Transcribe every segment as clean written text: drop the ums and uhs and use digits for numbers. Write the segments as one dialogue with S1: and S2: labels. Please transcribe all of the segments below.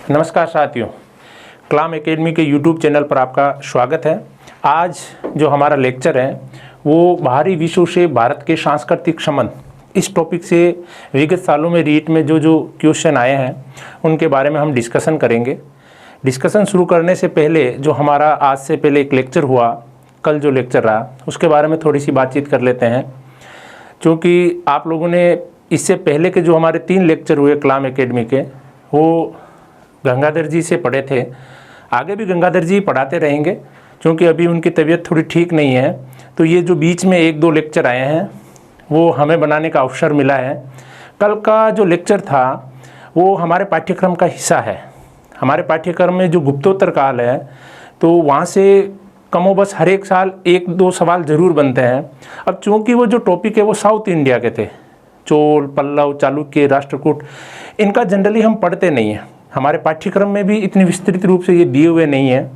S1: नमस्कार साथियों, कलाम एकेडमी के यूट्यूब चैनल पर आपका स्वागत है। आज जो हमारा लेक्चर है वो बाहरी विश्व से भारत के सांस्कृतिक संबंध, इस टॉपिक से विगत सालों में रीट में जो क्वेश्चन आए हैं उनके बारे में हम डिस्कशन करेंगे। डिस्कशन शुरू करने से पहले जो हमारा आज से पहले एक लेक्चर हुआ, कल जो लेक्चर रहा, उसके बारे में थोड़ी सी बातचीत कर लेते हैं। क्योंकि आप लोगों ने इससे पहले के जो हमारे 3 लेक्चर हुए कलाम एकेडमी के, वो गंगाधर जी से पढ़े थे। आगे भी गंगाधर जी पढ़ाते रहेंगे क्योंकि अभी उनकी तबीयत थोड़ी ठीक नहीं है। तो ये जो बीच में 1-2 लेक्चर आए हैं वो हमें बनाने का अवसर मिला है। कल का जो लेक्चर था वो हमारे पाठ्यक्रम का हिस्सा है। हमारे पाठ्यक्रम में जो गुप्तोत्तर काल है तो वहाँ से कमोबस हर एक साल 1-2 सवाल ज़रूर बनते हैं। अब चूँकि वो जो टॉपिक है वो साउथ इंडिया के थे, चोल, पल्लव, चालुक्य, राष्ट्रकूट, इनका जनरली हम पढ़ते नहीं हैं। हमारे पाठ्यक्रम में भी इतनी विस्तृत रूप से ये दिए हुए नहीं है।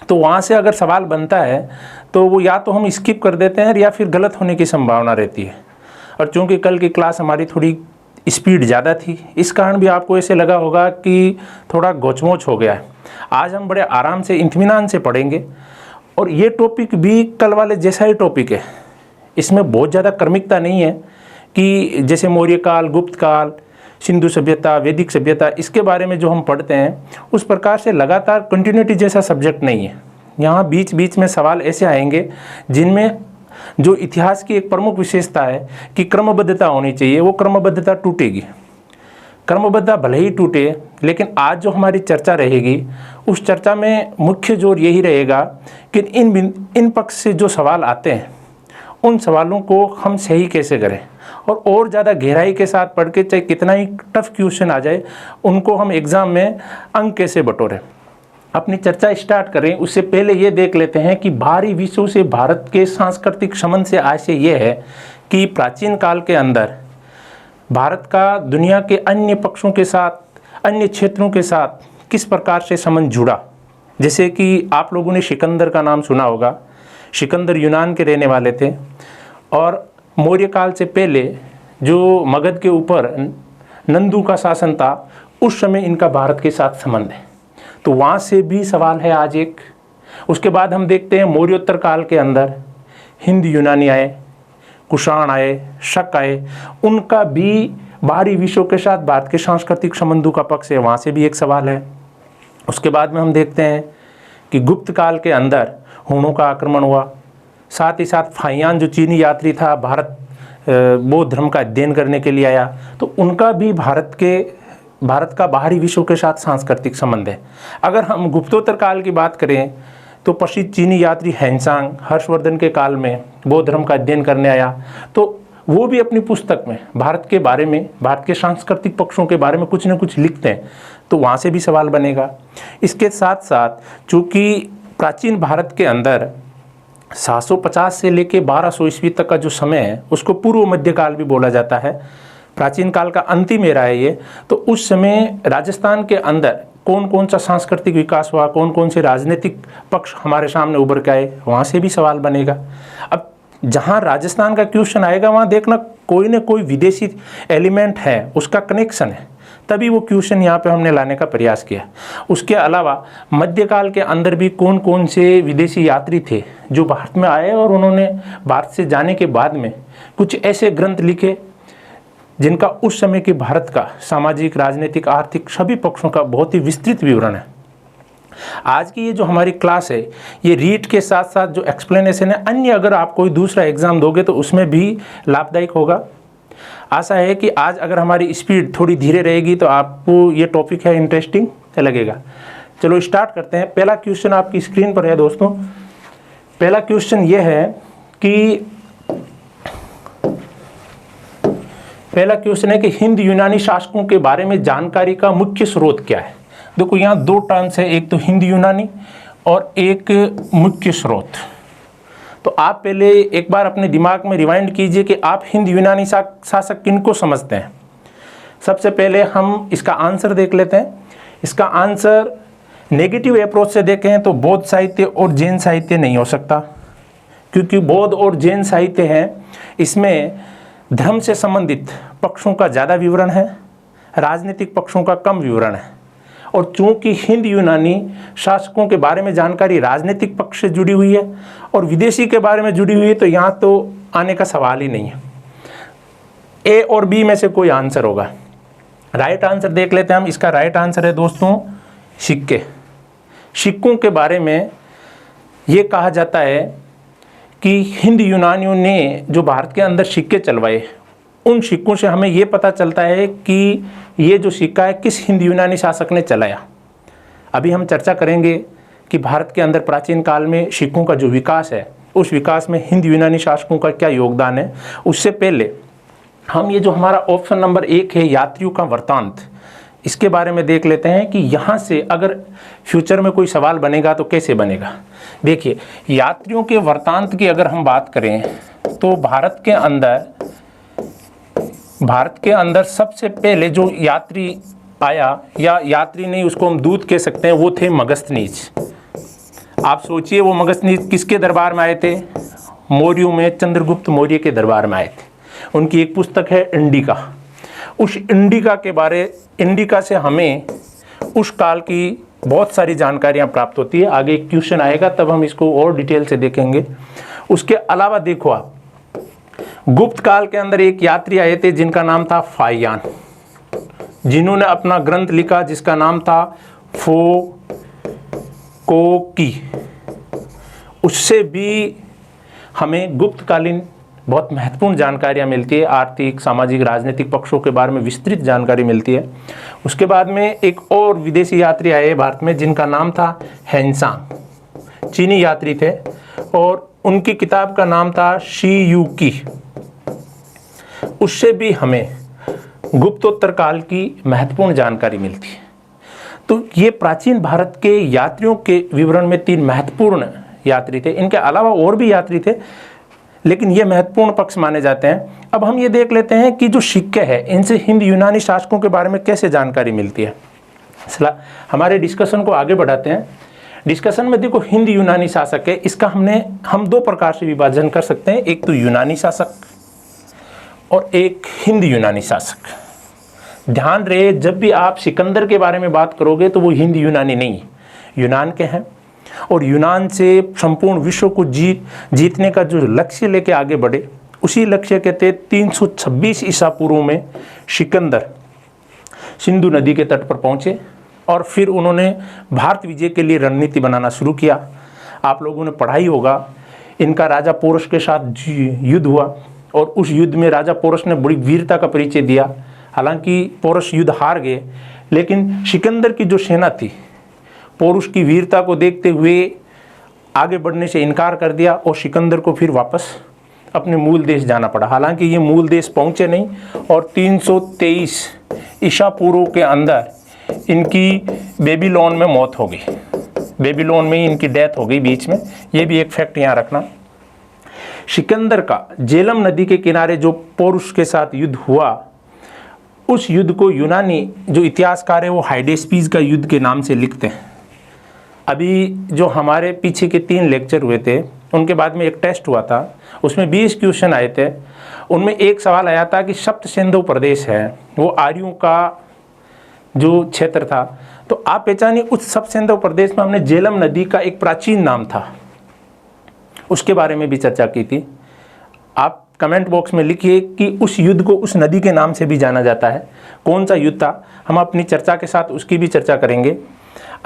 S1: तो वहाँ से अगर सवाल बनता है तो वो या तो हम स्किप कर देते हैं या फिर गलत होने की संभावना रहती है। और चूँकि कल की क्लास हमारी थोड़ी स्पीड ज़्यादा थी, इस कारण भी आपको ऐसे लगा होगा कि थोड़ा गोचमोच हो गया है। आज हम बड़े आराम से, इत्मीनान से पढ़ेंगे। और ये टॉपिक भी कल वाले जैसा ही टॉपिक है। इसमें बहुत ज़्यादा क्रमिकता नहीं है कि जैसे मौर्य काल, गुप्त काल, सिंधु सभ्यता, वैदिक सभ्यता, इसके बारे में जो हम पढ़ते हैं उस प्रकार से लगातार कंटिन्यूटी जैसा सब्जेक्ट नहीं है। यहाँ बीच बीच में सवाल ऐसे आएंगे जिनमें जो इतिहास की एक प्रमुख विशेषता है कि क्रमबद्धता होनी चाहिए, वो क्रमबद्धता टूटेगी। क्रमबद्धता भले ही टूटे, लेकिन आज जो हमारी चर्चा रहेगी उस चर्चा में मुख्य जोर यही रहेगा कि इन पक्ष से जो सवाल आते हैं उन सवालों को हम सही कैसे करें और ज़्यादा गहराई के साथ पढ़ के, चाहे कितना ही टफ क्वेश्चन आ जाए, उनको हम एग्ज़ाम में अंक कैसे बटोरें। अपनी चर्चा स्टार्ट करें उससे पहले ये देख लेते हैं कि बाहरी विश्व से भारत के सांस्कृतिक संबंध से आशय ये है कि प्राचीन काल के अंदर भारत का दुनिया के अन्य पक्षों के साथ, अन्य क्षेत्रों के साथ किस प्रकार से संबंध जुड़ा। जैसे कि आप लोगों ने सिकंदर का नाम सुना होगा। सिकंदर यूनान के रहने वाले थे और मौर्य काल से पहले जो मगध के ऊपर नंदू का शासन था, उस समय इनका भारत के साथ संबंध है। तो वहाँ से भी सवाल है आज एक। उसके बाद हम देखते हैं मौर्योत्तर काल के अंदर हिंद यूनानी आए, कुषाण आए, शक आए, उनका भी बाहरी विश्व के साथ भारत के सांस्कृतिक संबंधों का पक्ष है, वहाँ से भी एक सवाल है। उसके बाद में हम देखते हैं कि गुप्त काल के अंदर हुणों का आक्रमण हुआ। साथ ही साथ फाहियान जो चीनी यात्री था, भारत बौद्ध धर्म का अध्ययन करने के लिए आया, तो उनका भी भारत का बाहरी विश्व के साथ सांस्कृतिक संबंध है। अगर हम गुप्तोत्तर काल की बात करें तो प्रसिद्ध चीनी यात्री हैंसांग हर्षवर्धन के काल में बौद्ध धर्म का अध्ययन करने आया, तो वो भी अपनी पुस्तक में भारत के बारे में, भारत के सांस्कृतिक पक्षों के बारे में कुछ न कुछ लिखते हैं, तो वहाँ से भी सवाल बनेगा। इसके साथ साथ चूँकि प्राचीन भारत के अंदर 750 से लेके 1200 ईस्वी तक का जो समय है उसको पूर्व मध्यकाल भी बोला जाता है। प्राचीन काल का अंतिम एरा है ये। तो उस समय राजस्थान के अंदर कौन कौन सा सांस्कृतिक विकास हुआ, कौन कौन से राजनीतिक पक्ष हमारे सामने उभर के आए, वहाँ से भी सवाल बनेगा। अब जहाँ राजस्थान का क्वेश्चन आएगा वहाँ देखना कोई न कोई विदेशी एलिमेंट है, उसका कनेक्शन है, तभी वो क्वेश्चन यहाँ पे हमने लाने का प्रयास किया। उसके अलावा मध्यकाल के अंदर भी कौन कौन से विदेशी यात्री थे जो भारत में आए और उन्होंने भारत से जाने के बाद में कुछ ऐसे ग्रंथ लिखे जिनका उस समय के भारत का सामाजिक, राजनीतिक, आर्थिक सभी पक्षों का बहुत ही विस्तृत विवरण है। आज की ये जो हमारी क्लास है ये रीड के साथ साथ जो एक्सप्लेनेशन है, अन्य अगर आप कोई दूसरा एग्ज़ाम दोगे तो उसमें भी लाभदायक होगा। आशा है कि आज अगर हमारी स्पीड थोड़ी धीरे रहेगी तो आपको ये टॉपिक है इंटरेस्टिंग लगेगा। चलो स्टार्ट करते हैं। पहला क्वेश्चन आपकी स्क्रीन पर है दोस्तों। पहला क्वेश्चन ये है कि हिंद यूनानी शासकों के बारे में जानकारी का मुख्य स्रोत क्या है। देखो यहाँ 2 टर्म्स है, एक तो हिंद यूनानी और एक मुख्य स्रोत। तो आप पहले एक बार अपने दिमाग में रिवाइंड कीजिए कि आप हिंद यूनानी शासक किनको समझते हैं। सबसे पहले हम इसका आंसर देख लेते हैं। इसका आंसर नेगेटिव अप्रोच से देखें तो बौद्ध साहित्य और जैन साहित्य नहीं हो सकता, क्योंकि बौद्ध और जैन साहित्य हैं इसमें धर्म से संबंधित पक्षों का ज़्यादा विवरण है, राजनीतिक पक्षों का कम विवरण है। और चूंकि हिंद यूनानी शासकों के बारे में जानकारी राजनीतिक पक्ष से जुड़ी हुई है और विदेशी के बारे में जुड़ी हुई है, तो यहाँ तो आने का सवाल ही नहीं है। ए और बी में से कोई आंसर होगा। राइट आंसर देख लेते हैं हम। इसका राइट आंसर है दोस्तों सिक्के। सिक्कों के बारे में ये कहा जाता है कि हिंद यूनानियों ने जो भारत के अंदर सिक्के चलवाए, उन सिक्कों से हमें ये पता चलता है कि ये जो सिक्का है किस हिंद यूनानी शासक ने चलाया। अभी हम चर्चा करेंगे कि भारत के अंदर प्राचीन काल में सिक्कों का जो विकास है, उस विकास में हिंद यूनानी शासकों का क्या योगदान है। उससे पहले हम ये जो हमारा ऑप्शन नंबर 1 है यात्रियों का वृत्तांत, इसके बारे में देख लेते हैं कि यहाँ से अगर फ्यूचर में कोई सवाल बनेगा तो कैसे बनेगा। देखिए, यात्रियों के वृत्तांत की अगर हम बात करें तो भारत के अंदर सबसे पहले जो यात्री आया, या यात्री नहीं उसको हम दूत कह सकते हैं, वो थे मगस्थनीज। आप सोचिए वो मगस्थनीज किसके दरबार में आए थे? मौर्यों में चंद्रगुप्त मौर्य के दरबार में आए थे। उनकी एक पुस्तक है इंडिका। उस इंडिका से हमें उस काल की बहुत सारी जानकारियां प्राप्त होती है। आगे एक क्वेश्चन आएगा तब हम इसको और डिटेल से देखेंगे। उसके अलावा देखो आप, गुप्त काल के अंदर एक यात्री आए थे जिनका नाम था फाहियान, जिन्होंने अपना ग्रंथ लिखा जिसका नाम था फोकोकी। उससे भी हमें गुप्तकालीन बहुत महत्वपूर्ण जानकारियाँ मिलती है, आर्थिक, सामाजिक, राजनीतिक पक्षों के बारे में विस्तृत जानकारी मिलती है। उसके बाद में एक और विदेशी यात्री आए भारत में जिनका नाम था हेनसांग, चीनी यात्री थे और उनकी किताब का नाम था शीयुकी। उससे भी हमें गुप्तोत्तर काल की महत्वपूर्ण जानकारी मिलती है। तो ये प्राचीन भारत के यात्रियों के विवरण में 3 महत्वपूर्ण यात्री थे। इनके अलावा और भी यात्री थे, लेकिन ये महत्वपूर्ण पक्ष माने जाते हैं। अब हम ये देख लेते हैं कि जो सिक्के हैं इनसे हिंद यूनानी शासकों के बारे में कैसे जानकारी मिलती है। हमारे डिस्कशन को आगे बढ़ाते हैं। डिस्कशन में देखो, हिंद यूनानी शासक है, इसका हम 2 प्रकार से विभाजन कर सकते हैं। एक तो यूनानी शासक और एक हिंद यूनानी शासक। ध्यान रहे, जब भी आप सिकंदर के बारे में बात करोगे तो वो हिंद यूनानी नहीं, यूनान के हैं और यूनान से संपूर्ण विश्व को जीतने का जो लक्ष्य लेके आगे बढ़े, उसी लक्ष्य के तहत 326 ईसा पूर्व में सिकंदर सिंधु नदी के तट पर पहुंचे और फिर उन्होंने भारत विजय के लिए रणनीति बनाना शुरू किया। आप लोगों ने पढ़ा ही होगा, इनका राजा पोरस के साथ युद्ध हुआ और उस युद्ध में राजा पोरस ने बड़ी वीरता का परिचय दिया। हालांकि पोरस युद्ध हार गए, लेकिन सिकंदर की जो सेना थी पोरस की वीरता को देखते हुए आगे बढ़ने से इनकार कर दिया और सिकंदर को फिर वापस अपने मूल देश जाना पड़ा। हालांकि ये मूल देश पहुंचे नहीं और 323 ईसा पूर्व के अंदर इनकी बेबीलोन में मौत हो गई। बेबीलोन में ही इनकी डेथ हो गई बीच में। ये भी एक फैक्ट यहाँ रखना। सिकंदर का झेलम नदी के किनारे जो पोरस के साथ युद्ध हुआ, उस युद्ध को यूनानी जो इतिहासकार है वो हाइडेस्पीज का युद्ध के नाम से लिखते हैं। अभी जो हमारे पीछे के 3 लेक्चर हुए थे उनके बाद में एक टेस्ट हुआ था, उसमें 20 क्वेश्चन आए थे। उनमें एक सवाल आया था कि सप्त सिंधु प्रदेश है वो आर्यों का जो क्षेत्र था, तो आप पहचानिए उस सप्त सिंधु प्रदेश में हमने झेलम नदी का एक प्राचीन नाम था, उसके बारे में भी चर्चा की थी। आप कमेंट बॉक्स में लिखिए कि उस युद्ध को उस नदी के नाम से भी जाना जाता है, कौन सा युद्ध था। हम अपनी चर्चा के साथ उसकी भी चर्चा करेंगे।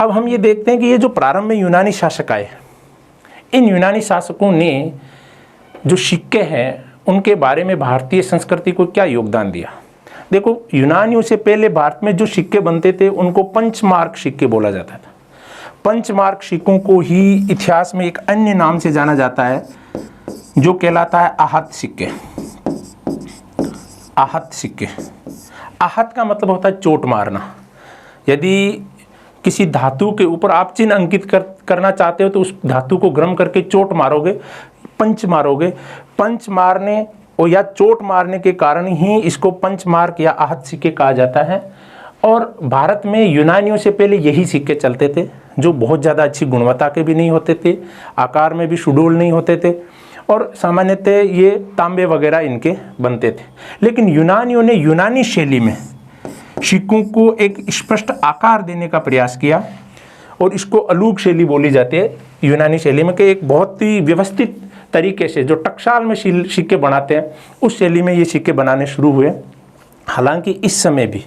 S1: अब हम ये देखते हैं कि ये जो प्रारंभ में यूनानी शासक आए, इन यूनानी शासकों ने जो सिक्के हैं उनके बारे में भारतीय संस्कृति को क्या योगदान दिया। देखो, यूनानियों से पहले भारत में जो सिक्के बनते थे उनको पंचमार्क सिक्के बोला जाता था। पंचमार्क सिक्कों को ही इतिहास में एक अन्य नाम से जाना जाता है जो कहलाता है आहत सिक्के। आहत सिक्के, आहत का मतलब होता है चोट मारना। यदि किसी धातु के ऊपर आप चिन्ह अंकित करना चाहते हो तो उस धातु को गर्म करके चोट मारोगे, पंच मारोगे। पंच मारने और या चोट मारने के कारण ही इसको पंचमार्क या आहत सिक्के कहा जाता है। और भारत में यूनानियों से पहले यही सिक्के चलते थे जो बहुत ज़्यादा अच्छी गुणवत्ता के भी नहीं होते थे, आकार में भी सुडौल नहीं होते थे और सामान्यतः ये तांबे वगैरह इनके बनते थे। लेकिन यूनानियों ने यूनानी शैली में सिक्कों को एक स्पष्ट आकार देने का प्रयास किया और इसको अलूक शैली बोली जाती है यूनानी शैली में, कि एक बहुत ही व्यवस्थित तरीके से जो टकसाल में सिक्के बनाते हैं उस शैली में ये सिक्के बनाने शुरू हुए। हालांकि इस समय भी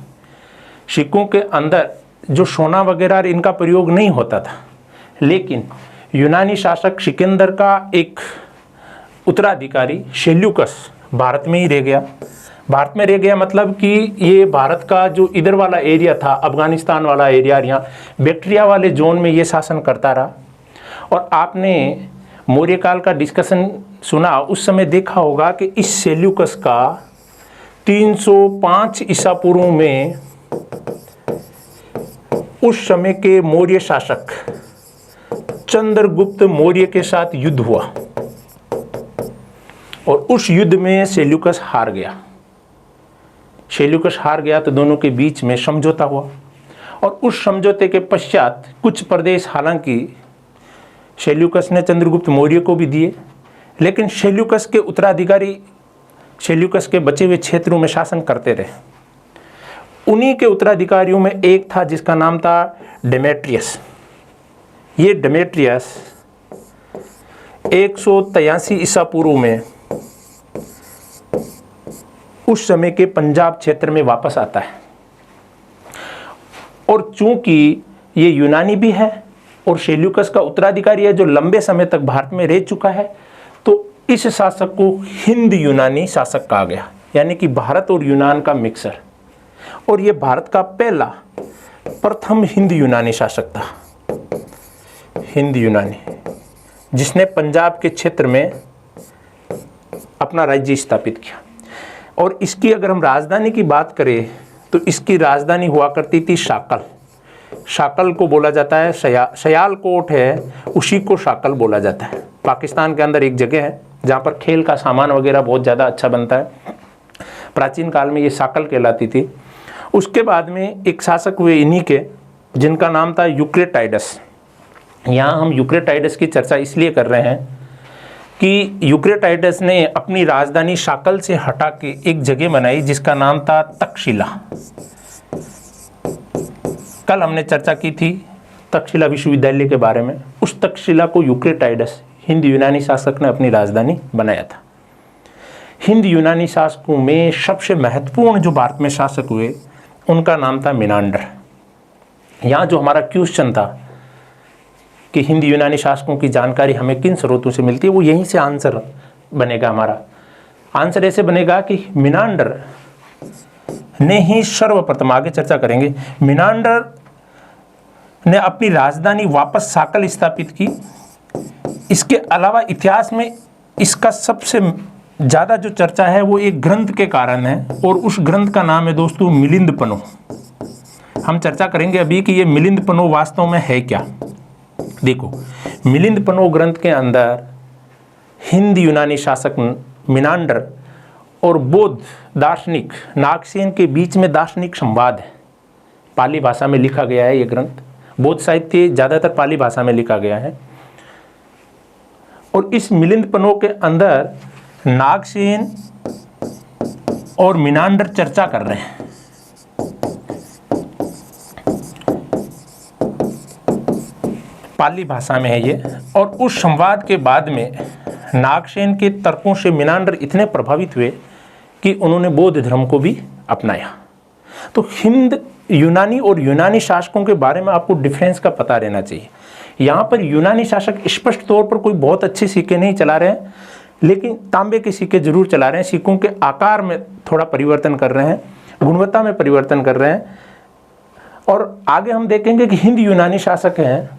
S1: सिक्कों के अंदर जो सोना वगैरह इनका प्रयोग नहीं होता था, लेकिन यूनानी शासक सिकंदर का एक उत्तराधिकारी सेल्यूकस भारत में ही रह गया। भारत में रह गया मतलब कि ये भारत का जो इधर वाला एरिया था, अफगानिस्तान वाला एरिया, यहाँ बैक्ट्रिया वाले जोन में ये शासन करता रहा। और आपने मौर्य काल का डिस्कशन सुना, उस समय देखा होगा कि इस सेल्यूकस का 305 ईसा पूर्व में उस समय के मौर्य शासक चंद्रगुप्त मौर्य के साथ युद्ध हुआ और उस युद्ध में सेल्यूकस हार गया। सेल्यूकस हार गया तो दोनों के बीच में समझौता हुआ और उस समझौते के पश्चात कुछ प्रदेश हालांकि सेल्यूकस ने चंद्रगुप्त मौर्य को भी दिए, लेकिन सेल्यूकस के उत्तराधिकारी सेल्यूकस के बचे हुए क्षेत्रों में शासन करते रहे। उन्हीं के उत्तराधिकारियों में एक था जिसका नाम था डेमेट्रियस। ये डेमेट्रियस 183 ईसा पूर्व में उस समय के पंजाब क्षेत्र में वापस आता है और चूंकि ये यूनानी भी है और सेल्यूकस का उत्तराधिकारी है जो लंबे समय तक भारत में रह चुका है, तो इस शासक को हिंद यूनानी शासक कहा गया, यानी कि भारत और यूनान का मिक्सर। और ये भारत का पहला प्रथम हिंद यूनानी शासक था, हिंद यूनानी, जिसने पंजाब के क्षेत्र में अपना राज्य स्थापित किया। और इसकी अगर हम राजधानी की बात करें तो इसकी राजधानी हुआ करती थी शाकल। शाकल को बोला जाता है सयालकोट है, उसी को शाकल बोला जाता है। पाकिस्तान के अंदर एक जगह है जहाँ पर खेल का सामान वगैरह बहुत ज़्यादा अच्छा बनता है। प्राचीन काल में ये शाकल कहलाती थी। उसके बाद में एक शासक हुए इन्हीं के, जिनका नाम था यूक्रेटाइडस। यहाँ हम यूक्रेटाइडस की चर्चा इसलिए कर रहे हैं कि यूक्रेटाइडस ने अपनी राजधानी शाकल से हटा के एक जगह बनाई जिसका नाम था तक्षशिला। कल हमने चर्चा की थी तक्षशिला विश्वविद्यालय के बारे में। उस तक्षशिला को यूक्रेटाइडस हिंद यूनानी शासक ने अपनी राजधानी बनाया था। हिंद यूनानी शासकों में सबसे महत्वपूर्ण जो भारत में शासक हुए उनका नाम था मिनांडर। यहाँ जो हमारा क्वेश्चन था कि हिंद यूनानी शासकों की जानकारी हमें किन स्रोतों से मिलती है, वो यहीं से आंसर बनेगा। हमारा आंसर ऐसे बनेगा कि मिनांडर ने ही सर्वप्रथम, आगे चर्चा करेंगे, मिनांडर ने अपनी राजधानी वापस शाकल स्थापित की। इसके अलावा इतिहास में इसका सबसे ज़्यादा जो चर्चा है वो एक ग्रंथ के कारण है और उस ग्रंथ का नाम है दोस्तों मिलिंद पनो। हम चर्चा करेंगे अभी कि ये मिलिंद पनो वास्तव में है क्या। देखो, मिलिंद पनो ग्रंथ के अंदर हिंद यूनानी शासक मिनांडर और बौद्ध दार्शनिक नागसेन के बीच में दार्शनिक संवाद है। पाली भाषा में लिखा गया है ये ग्रंथ। बौद्ध साहित्य ज़्यादातर पाली भाषा में लिखा गया है। और इस मिलिंद पनो के अंदर नागसेन और मिनांडर चर्चा कर रहे हैं। पाली भाषा में है ये। और उस संवाद के बाद में नागसेन के तर्कों से मिनांडर इतने प्रभावित हुए कि उन्होंने बौद्ध धर्म को भी अपनाया। तो हिंद यूनानी और यूनानी शासकों के बारे में आपको डिफरेंस का पता रहना चाहिए। यहाँ पर यूनानी शासक स्पष्ट तौर पर कोई बहुत अच्छे सिक्के नहीं चला रहे हैं, लेकिन तांबे के सिक्के जरूर चला रहे हैं। सिक्कों के आकार में थोड़ा परिवर्तन कर रहे हैं, गुणवत्ता में परिवर्तन कर रहे हैं। और आगे हम देखेंगे कि हिंद यूनानी शासक हैं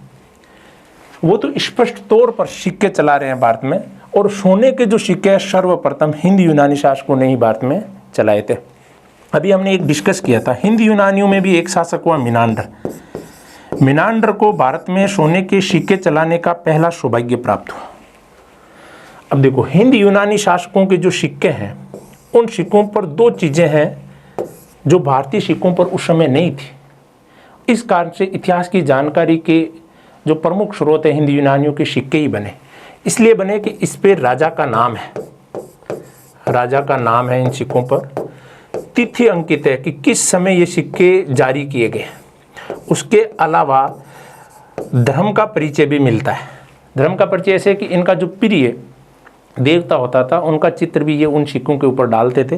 S1: वो तो स्पष्ट तौर पर सिक्के चला रहे हैं भारत में, और सोने के जो सिक्के सर्वप्रथम हिंद यूनानी शासकों ने ही भारत में चलाए थे। अभी हमने एक डिस्कस किया था, हिंद यूनानियों में भी एक शासक हुआ मिनांडर। मिनांडर को भारत में सोने के सिक्के चलाने का पहला सौभाग्य प्राप्त हुआ। अब देखो, हिंद यूनानी शासकों के जो सिक्के हैं उन सिक्कों पर दो चीज़ें हैं जो भारतीय सिक्कों पर उस समय नहीं थी। इस कारण से इतिहास की जानकारी के जो प्रमुख स्रोत है हिंद यूनानियों के सिक्के ही बने। इसलिए बने कि इस पर राजा का नाम है, राजा का नाम है इन सिक्कों पर। तिथि अंकित है कि किस समय ये सिक्के जारी किए गए। उसके अलावा धर्म का परिचय भी मिलता है। धर्म का परिचय ऐसे कि इनका जो प्रिय देवता होता था उनका चित्र भी ये उन सिक्कों के ऊपर डालते थे।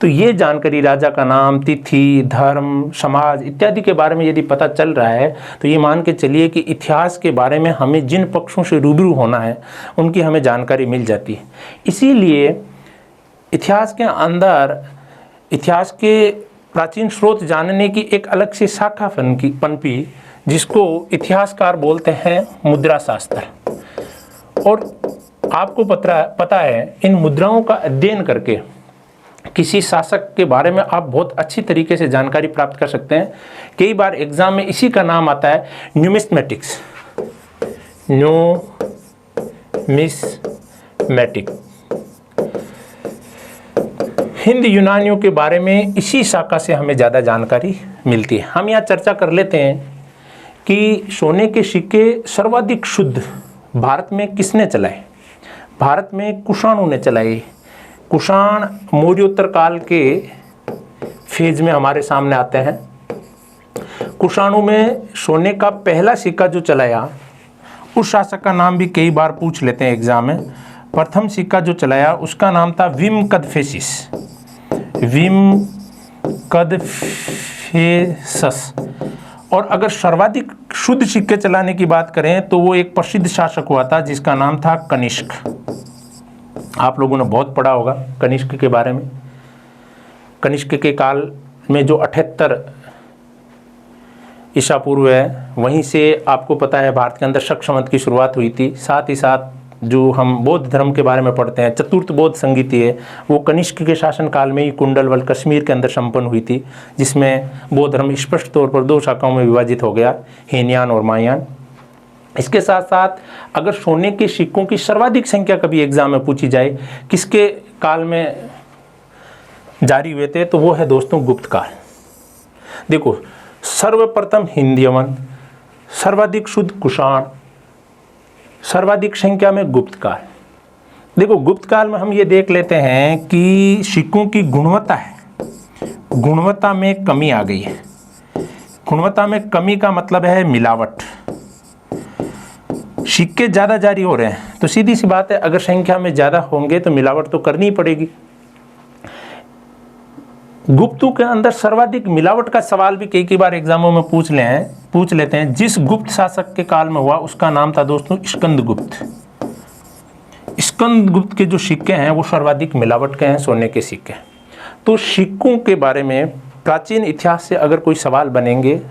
S1: तो ये जानकारी, राजा का नाम, तिथि, धर्म, समाज इत्यादि के बारे में यदि पता चल रहा है तो ये मान के चलिए कि इतिहास के बारे में हमें जिन पक्षों से रूबरू होना है उनकी हमें जानकारी मिल जाती है। इसीलिए इतिहास के अंदर इतिहास के प्राचीन स्रोत जानने की एक अलग से शाखा पनपी, जिसको इतिहासकार बोलते हैं मुद्रा शास्त्र। और आपको पता है इन मुद्राओं का अध्ययन करके किसी शासक के बारे में आप बहुत अच्छी तरीके से जानकारी प्राप्त कर सकते हैं। कई बार एग्जाम में इसी का नाम आता है न्यूमिस्मेटिक्स, न्यूमिस्मेटिक। हिंद यूनानियों के बारे में इसी शाखा से हमें ज़्यादा जानकारी मिलती है। हम यहाँ चर्चा कर लेते हैं कि सोने के सिक्के सर्वाधिक शुद्ध भारत में किसने चलाए। भारत में कुषाणों ने चलाई। कुषाण मौर्योत्तर काल के फेज में हमारे सामने आते हैं। कुषाणों में सोने का पहला सिक्का जो चलाया उस शासक का नाम भी कई बार पूछ लेते हैं एग्जाम में। प्रथम सिक्का जो चलाया उसका नाम था विमकदफेसिस, विमकदफेसस। और अगर सर्वाधिक शुद्ध सिक्के चलाने की बात करें तो वो एक प्रसिद्ध शासक हुआ था जिसका नाम था कनिष्क। आप लोगों ने बहुत पढ़ा होगा कनिष्क के बारे में। कनिष्क के काल में जो 78 ईसा पूर्व है, वहीं से आपको पता है भारत के अंदर शक संवत की शुरुआत हुई थी। साथ ही साथ जो हम बौद्ध धर्म के बारे में पढ़ते हैं, चतुर्थ बौद्ध संगीति है, वो कनिष्क के शासनकाल में ही कुंडलवल कश्मीर के अंदर संपन्न हुई थी, जिसमें बौद्ध धर्म स्पष्ट तौर पर 2 शाखाओं में विभाजित हो गया, हीनयान और महायान। इसके साथ साथ अगर सोने के सिक्कों की सर्वाधिक संख्या कभी एग्जाम में पूछी जाए किसके काल में जारी हुए थे, तो वो है दोस्तों गुप्त काल। देखो, सर्वप्रथम हिंद यवन, सर्वाधिक शुद्ध कुषाण, सर्वाधिक संख्या में गुप्त काल। देखो, गुप्त काल में हम ये देख लेते हैं कि सिक्कों की गुणवत्ता है, गुणवत्ता में कमी आ गई है। गुणवत्ता में कमी का मतलब है मिलावट। सिक्के ज़्यादा जारी हो रहे हैं तो सीधी सी बात है, अगर संख्या में ज़्यादा होंगे तो मिलावट तो करनी ही पड़ेगी। गुप्तों के अंदर सर्वाधिक मिलावट का सवाल भी कई बार एग्जामों में पूछ लेते हैं। जिस गुप्त शासक के काल में हुआ उसका नाम था दोस्तों स्कंदगुप्त। स्कंदगुप्त के जो सिक्के हैं वो सर्वाधिक मिलावट के हैं, सोने के सिक्के। तो सिक्कों के बारे में प्राचीन इतिहास से अगर कोई सवाल बनेंगे,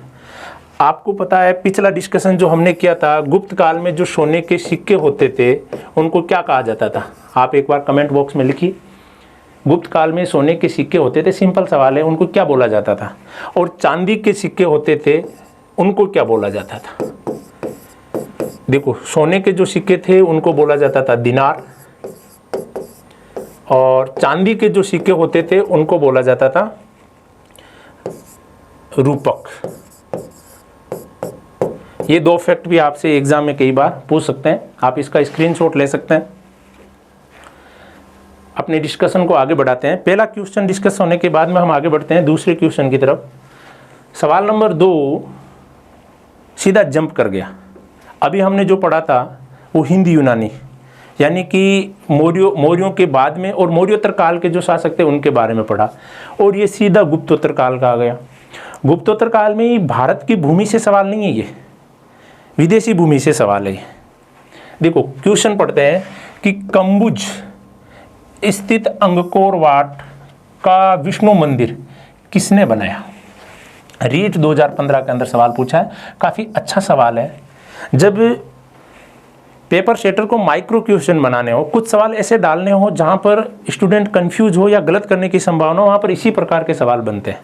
S1: आपको पता है पिछला डिस्कशन जो हमने किया था, गुप्त काल में जो सोने के सिक्के होते थे उनको क्या कहा जाता था, आप एक बार कमेंट बॉक्स में लिखिए। गुप्त काल में सोने के सिक्के होते थे, सिंपल सवाल है, उनको क्या बोला जाता था। और चांदी के सिक्के होते थे, उनको क्या बोला जाता था। देखो, सोने के जो सिक्के थे उनको बोला जाता था दिनार, और चांदी के जो सिक्के होते थे उनको बोला जाता था रूपक। ये 2 फैक्ट भी आपसे एग्जाम में कई बार पूछ सकते हैं, आप इसका स्क्रीनशॉट ले सकते हैं। अपने डिस्कशन को आगे बढ़ाते हैं। पहला क्वेश्चन डिस्कस होने के बाद में हम आगे बढ़ते हैं दूसरे क्वेश्चन की तरफ। सवाल नंबर 2 सीधा जंप कर गया। अभी हमने जो पढ़ा था वो हिंद यूनानी, यानी कि मौर्यों के बाद में और मौर्योत्तर काल के जो शासक थे उनके बारे में पढ़ा, और ये सीधा गुप्तोत्तर काल का आ गया। गुप्तोत्तर काल में ही भारत की भूमि से सवाल नहीं है, ये विदेशी भूमि से सवाल है। देखो, क्वेश्चन पढ़ते हैं कि कम्बुज स्थित अंगकोर वाट का विष्णु मंदिर किसने बनाया। रीट 2015 के अंदर सवाल पूछा है, काफ़ी अच्छा सवाल है। जब पेपर सेटर को माइक्रो क्वेश्चन बनाने हो, कुछ सवाल ऐसे डालने हो जहाँ पर स्टूडेंट कंफ्यूज हो या गलत करने की संभावना हो, वहाँ पर इसी प्रकार के सवाल बनते हैं।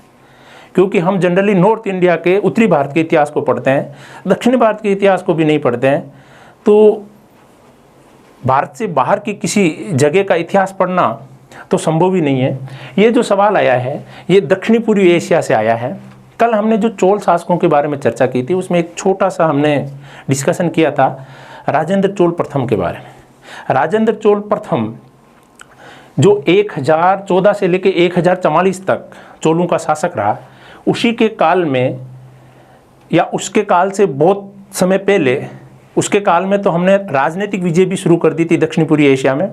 S1: क्योंकि हम जनरली नॉर्थ इंडिया के, उत्तरी भारत के इतिहास को पढ़ते हैं, दक्षिण भारत के इतिहास को भी नहीं पढ़ते हैं। तो भारत से बाहर की किसी जगह का इतिहास पढ़ना तो संभव ही नहीं है। ये जो सवाल आया है ये दक्षिणी पूर्वी एशिया से आया है। कल हमने जो चोल शासकों के बारे में चर्चा की थी उसमें एक छोटा सा हमने डिस्कशन किया था राजेंद्र चोल प्रथम के बारे में। राजेंद्र चोल प्रथम जो 1014 से लेके 1044 तक चोलों का शासक रहा, उसी के काल में या उसके काल से बहुत समय पहले, उसके काल में तो हमने राजनीतिक विजय भी शुरू कर दी थी दक्षिण पूर्वी एशिया में।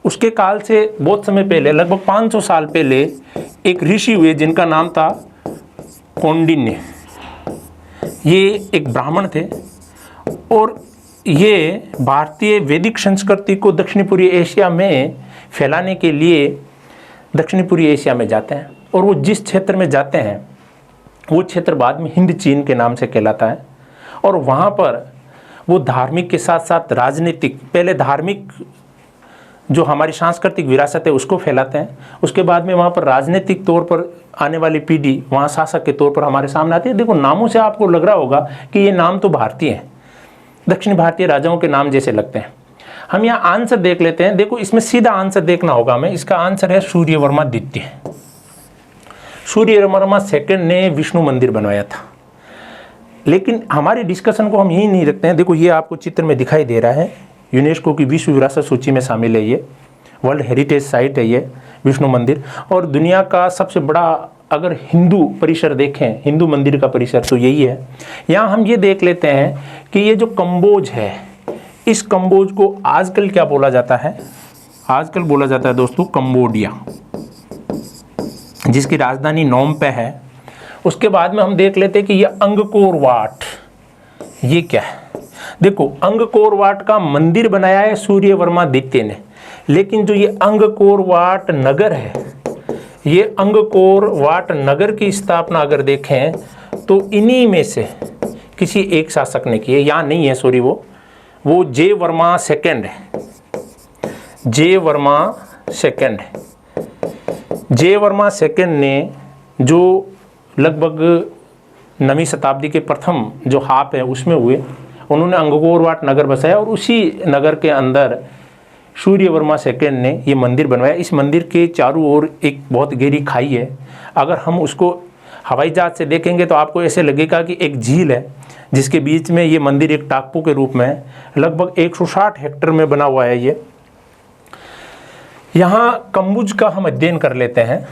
S1: उसके काल से बहुत समय पहले, लगभग 500 साल पहले, एक ऋषि हुए जिनका नाम था कौंडिन्य। ये एक ब्राह्मण थे और ये भारतीय वैदिक संस्कृति को दक्षिण पूर्वी एशिया में फैलाने के लिए दक्षिण पूर्वी एशिया में जाते हैं। और वो जिस क्षेत्र में जाते हैं वो क्षेत्र बाद में हिंद चीन के नाम से कहलाता है। और वहाँ पर वो धार्मिक के साथ साथ राजनीतिक, पहले धार्मिक जो हमारी सांस्कृतिक विरासत है उसको फैलाते हैं, उसके बाद में वहाँ पर राजनीतिक तौर पर आने वाली पीढ़ी वहाँ शासक के तौर पर हमारे सामने आती है। देखो नामों से आपको लग रहा होगा कि ये नाम तो भारतीय हैं, दक्षिण भारतीय राजाओं के नाम जैसे लगते हैं। हम यहाँ आंसर देख लेते हैं। देखो इसमें सीधा आंसर देखना होगा हमें। इसका आंसर है सूर्यवर्मा द्वितीय। सूर्यवर्मा सेकंड ने विष्णु मंदिर बनवाया था। लेकिन हमारी डिस्कशन को हम यही नहीं रखते हैं। देखो ये आपको चित्र में दिखाई दे रहा है, यूनेस्को की विश्व विरासत सूची में शामिल है, ये वर्ल्ड हेरिटेज साइट है ये विष्णु मंदिर। और दुनिया का सबसे बड़ा अगर हिंदू परिसर देखें, हिंदू मंदिर का परिसर, तो यही है। यहाँ हम ये देख लेते हैं कि ये जो कम्बोज है, इस कम्बोज को आजकल क्या बोला जाता है? आजकल बोला जाता है दोस्तों कंबोडिया, जिसकी राजधानी नोम पे है। उसके बाद में हम देख लेते हैं कि ये अंगकोर वाट, ये क्या है? देखो अंगकोर वाट का मंदिर बनाया है सूर्यवर्मा द्वितीय ने, लेकिन जो ये अंगकोर वाट नगर है, ये अंगकोर वाट नगर की स्थापना अगर देखें तो इन्हीं में से किसी एक शासक ने की है। यहाँ नहीं है, सॉरी, वो जय वर्मा सेकंड है। जय वर्मा सेकंड है। जय वर्मा सेकंड ने जो लगभग 9वीं शताब्दी के प्रथम जो हाफ है उसमें हुए, उन्होंने अंगकोर वाट नगर बसाया और उसी नगर के अंदर सूर्यवर्मा सेकंड ने ये मंदिर बनवाया। इस मंदिर के चारों ओर एक बहुत गहरी खाई है। अगर हम उसको हवाई जहाज से देखेंगे तो आपको ऐसे लगेगा कि एक झील है जिसके बीच में ये मंदिर एक टापू के रूप में है। लगभग 160 हेक्टेयर में बना हुआ है ये। यहाँ कम्बुज का हम अध्ययन कर लेते हैं।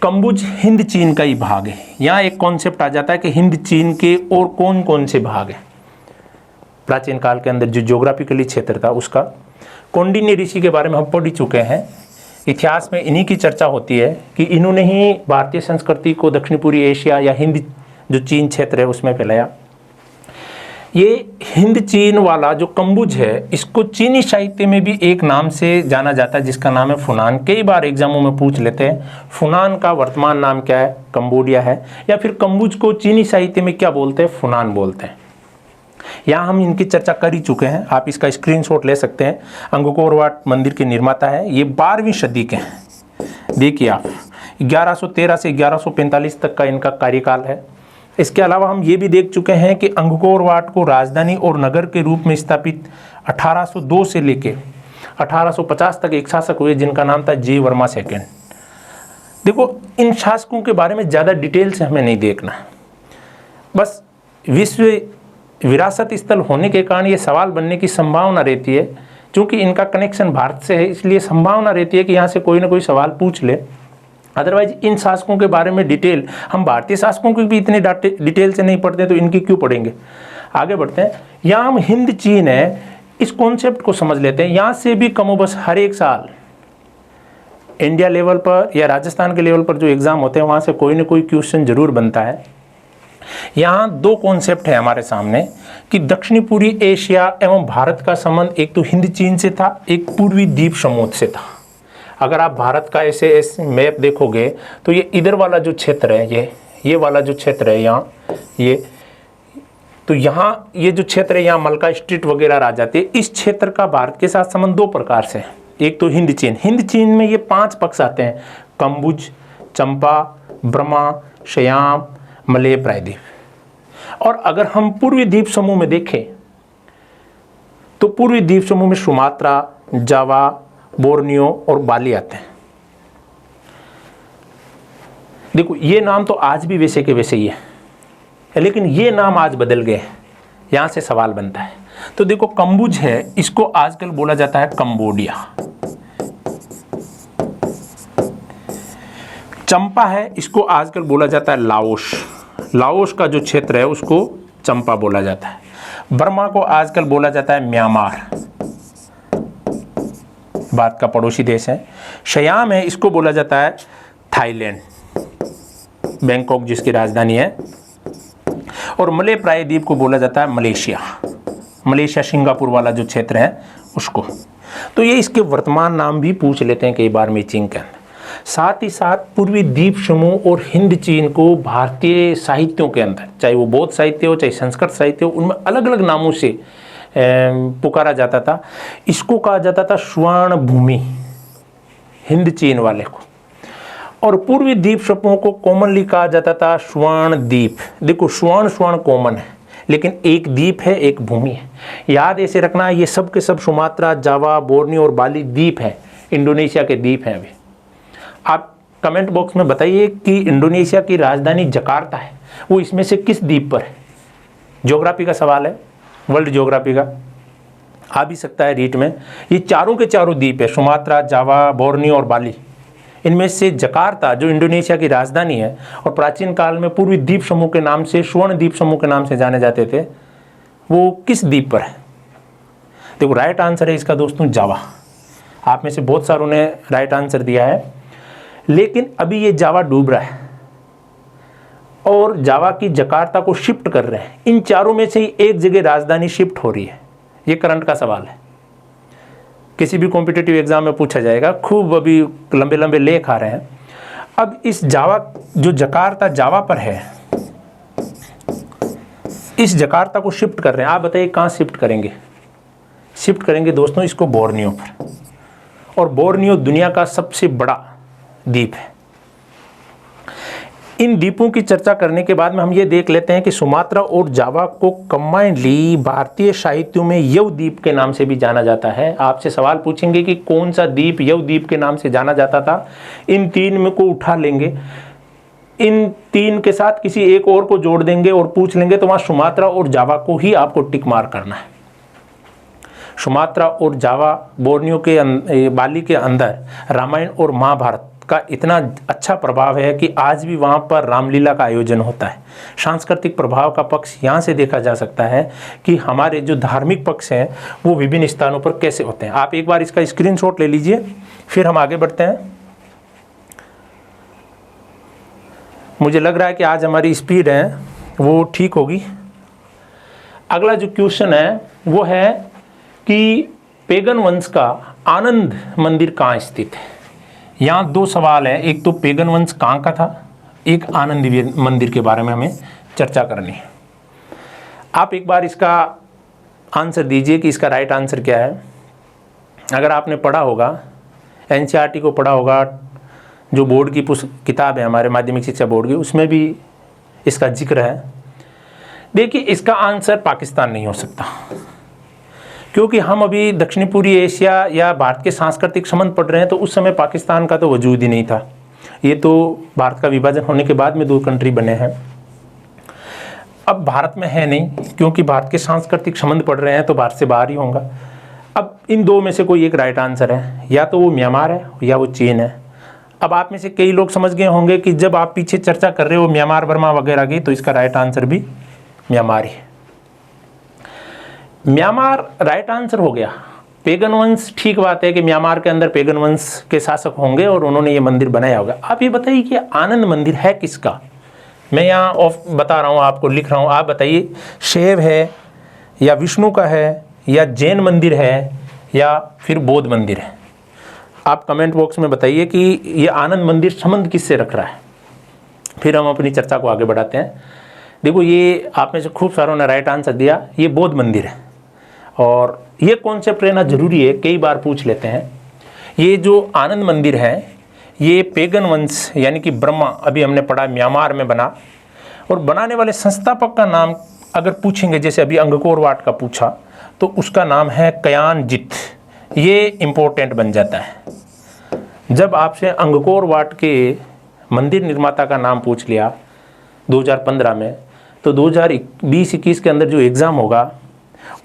S1: कम्बुज हिंद चीन का ही भाग है। यहाँ एक कॉन्सेप्ट आ जाता है कि हिंद चीन के और कौन कौन से भाग हैं। प्राचीन काल के अंदर जो ज्योग्राफिकली क्षेत्र था उसका, कौंडिन्य ऋषि के बारे में हम पढ़ ही चुके हैं। इतिहास में इन्हीं की चर्चा होती है कि इन्होंने ही भारतीय संस्कृति को दक्षिण पूर्वी एशिया या हिंद जो चीन क्षेत्र है उसमें फैलाया। ये हिंद चीन वाला जो कम्बुज है, इसको चीनी साहित्य में भी एक नाम से जाना जाता है जिसका नाम है फुनान। कई बार एग्जामों में पूछ लेते हैं फुनान का वर्तमान नाम क्या है, कंबोडिया है, या फिर कम्बुज को चीनी साहित्य में क्या बोलते हैं, फुनान बोलते हैं। यहाँ हम इनकी चर्चा कर ही चुके हैं, आप इसका स्क्रीनशॉट ले सकते हैं। अंगकोर वाट मंदिर के निर्माता है, ये 12वीं सदी के हैं। देखिए आप 1113 से 1145 तक का इनका कार्यकाल है। इसके अलावा हम ये भी देख चुके हैं कि अंगकोर वाट को राजधानी और नगर के रूप में स्थापित 1802 से लेके 1850 तक एक शासक हुए जिनका नाम था जय वर्मा सेकंड। देखो इन शासकों के बारे में ज़्यादा डिटेल से हमें नहीं देखना, बस विश्व विरासत स्थल होने के कारण ये सवाल बनने की संभावना रहती है। क्योंकि इनका कनेक्शन भारत से है, इसलिए संभावना रहती है कि यहाँ से कोई ना कोई सवाल पूछ ले। अदरवाइज इन शासकों के बारे में डिटेल, हम भारतीय शासकों की भी इतने डिटेल से नहीं पढ़ते तो इनकी क्यों पढ़ेंगे। आगे बढ़ते हैं। यहाँ हम हिंद चीन है, इस कॉन्सेप्ट को समझ लेते हैं। यहाँ से भी कमोबस हर एक साल इंडिया लेवल पर या राजस्थान के लेवल पर जो एग्ज़ाम होते हैं वहाँ से कोई ना कोई क्वेश्चन जरूर बनता है। यहाँ दो कॉन्सेप्ट है हमारे सामने कि दक्षिणी पूर्वी एशिया एवं भारत का संबंध एक तो हिंद चीन से था, एक पूर्वी द्वीप समूह से था। अगर आप भारत का ऐसे मैप देखोगे तो ये इधर वाला जो क्षेत्र है, ये वाला जो क्षेत्र है यहाँ, ये तो यहाँ ये जो क्षेत्र है यहाँ मलका स्ट्रीट वगैरह आ जाती है। इस क्षेत्र का भारत के साथ संबंध दो प्रकार से है। एक तो हिंद चीन, हिंद चीन में ये 5 पक्ष आते हैं, कम्बुज, चंपा, ब्रह्मा, श्याम, मलय प्रायद्वीप। और अगर हम पूर्वी द्वीप समूह में देखें तो पूर्वी द्वीप समूह में सुमात्रा, जावा, बोर्नियो और बाली आते हैं। देखो ये नाम तो आज भी वैसे के वैसे ही है, लेकिन ये नाम आज बदल गए, यहाँ से सवाल बनता है। तो देखो कम्बुज है, इसको आजकल बोला जाता है कंबोडिया। चंपा है, इसको आजकल बोला जाता है लाओस। लाओस का जो क्षेत्र है उसको चंपा बोला जाता है। बर्मा को आजकल बोला जाता है म्यांमार, भारत का पड़ोसी देश है। सियाम है, इसको बोला जाता है थाईलैंड, बैंकॉक जिसकी राजधानी है। और मलय प्रायद्वीप को बोला जाता है मलेशिया, मलेशिया सिंगापुर वाला जो क्षेत्र है उसको। तो ये इसके वर्तमान नाम भी पूछ लेते हैं कई बार मैचिंग के अंदर। साथ ही साथ पूर्वी द्वीप समूह और हिंद चीन को भारतीय साहित्यों के अंदर, चाहे वो बौद्ध साहित्य हो चाहे संस्कृत साहित्य हो, उनमें अलग अलग नामों से पुकारा जाता था। इसको कहा जाता था स्वर्ण भूमि, हिंद चीन वाले को। और पूर्वी द्वीप समूह को कॉमनली कहा जाता था स्वर्ण द्वीप। देखो स्वर्ण स्वर्ण कॉमन है, लेकिन एक द्वीप है, एक भूमि है। याद ऐसे रखना, ये सब के सब सुमात्रा, जावा, बोर्नियो और बाली द्वीप है, इंडोनेशिया के द्वीप हैं। अभी आप कमेंट बॉक्स में बताइए कि इंडोनेशिया की राजधानी जकार्ता है, वो इसमें से किस द्वीप पर है। ज्योग्राफी का सवाल है, वर्ल्ड ज्योग्राफी का आ भी सकता है रीट में। ये चारों के चारों द्वीप है, सुमात्रा, जावा, बोर्नियो और बाली। इनमें से जकार्ता जो इंडोनेशिया की राजधानी है और प्राचीन काल में पूर्वी द्वीप समूह के नाम से, स्वर्ण द्वीप समूह के नाम से जाने जाते थे, वो किस द्वीप पर है। देखो राइट आंसर है इसका दोस्तों जावा। आप में से बहुत सारों ने राइट आंसर दिया है, लेकिन अभी ये जावा डूब रहा है और जावा की जकार्ता को शिफ्ट कर रहे हैं। इन चारों में से ही एक जगह राजधानी शिफ्ट हो रही है। ये करंट का सवाल है, किसी भी कॉम्पिटिटिव एग्जाम में पूछा जाएगा, खूब अभी लंबे लंबे लेख आ रहे हैं। अब इस जावा जो जकार्ता जावा पर है, इस जकार्ता को शिफ्ट कर रहे हैं। आप बताइए कहाँ शिफ्ट करेंगे। शिफ्ट करेंगे दोस्तों इसको बोर्नियो पर, और बोर्नियो दुनिया का सबसे बड़ा द्वीप है। इन द्वीपों की चर्चा करने के बाद में हम ये देख लेते हैं कि सुमात्रा और जावा को कंबाइंडली भारतीय साहित्यों में यव द्वीप के नाम से भी जाना जाता है। आपसे सवाल पूछेंगे कि कौन सा द्वीप यव द्वीप के नाम से जाना जाता था। इन तीन में को उठा लेंगे, इन तीन के साथ किसी एक और को जोड़ देंगे और पूछ लेंगे, तो वहाँ सुमात्रा और जावा को ही आपको टिक मार करना है। सुमात्रा और जावा, बोर्नियो के बाली के अंदर रामायण और महाभारत का इतना अच्छा प्रभाव है कि आज भी वहाँ पर रामलीला का आयोजन होता है। सांस्कृतिक प्रभाव का पक्ष यहाँ से देखा जा सकता है कि हमारे जो धार्मिक पक्ष हैं वो विभिन्न स्थानों पर कैसे होते हैं। आप एक बार इसका स्क्रीनशॉट ले लीजिए, फिर हम आगे बढ़ते हैं। मुझे लग रहा है कि आज हमारी स्पीड है वो ठीक होगी। अगला जो क्वेश्चन है वो है कि पेगन वंश का आनंद मंदिर कहाँ स्थित है। यहाँ दो सवाल है, एक तो पेगन वंश कहाँ का था, एक आनंद मंदिर के बारे में हमें चर्चा करनी है। आप एक बार इसका आंसर दीजिए कि इसका राइट आंसर क्या है। अगर आपने पढ़ा होगा, एनसीईआरटी को पढ़ा होगा, जो बोर्ड की किताब है हमारे माध्यमिक शिक्षा बोर्ड की, उसमें भी इसका जिक्र है। देखिए इसका आंसर पाकिस्तान नहीं हो सकता, क्योंकि हम अभी दक्षिणी पूर्वी एशिया या भारत के सांस्कृतिक संबंध पढ़ रहे हैं, तो उस समय पाकिस्तान का तो वजूद ही नहीं था। ये तो भारत का विभाजन होने के बाद में दो कंट्री बने हैं। अब भारत में है नहीं, क्योंकि भारत के सांस्कृतिक संबंध पढ़ रहे हैं तो भारत से बाहर ही होगा। अब इन दो में से कोई एक राइट आंसर है, या तो वो म्यांमार है या वो चीन है। अब आप में से कई लोग समझ गए होंगे कि जब आप पीछे चर्चा कर रहे हो म्यांमार, बर्मा वगैरह की, तो इसका राइट आंसर भी म्यांमार ही है। म्यांमार राइट आंसर हो गया। पेगन वंश, ठीक बात है कि म्यांमार के अंदर पेगन वंश के शासक होंगे और उन्होंने ये मंदिर बनाया होगा। आप ये बताइए कि आनंद मंदिर है किसका। मैं यहाँ ऑफ बता रहा हूँ आपको, लिख रहा हूँ, आप बताइए शैव है या विष्णु का है या जैन मंदिर है या फिर बौद्ध मंदिर है। आप कमेंट बॉक्स में बताइए कि ये आनंद मंदिर संबंध किससे रख रहा है, फिर हम अपनी चर्चा को आगे बढ़ाते हैं। देखो ये आप में से खूब सारों ने राइट आंसर दिया, ये बौद्ध मंदिर है। और ये कॉन्सेप्ट रहना जरूरी है, कई बार पूछ लेते हैं। ये जो आनंद मंदिर है ये पेगन वंश यानी कि ब्रह्मा, अभी हमने पढ़ा म्यांमार में बना, और बनाने वाले संस्थापक का नाम अगर पूछेंगे, जैसे अभी अंगकोर वाट का पूछा, तो उसका नाम है कयानजित। ये इम्पोर्टेंट बन जाता है। जब आपसे अंगकोर वाट के मंदिर निर्माता का नाम पूछ लिया 2015 में, तो 2020-21 के अंदर जो एग्ज़ाम होगा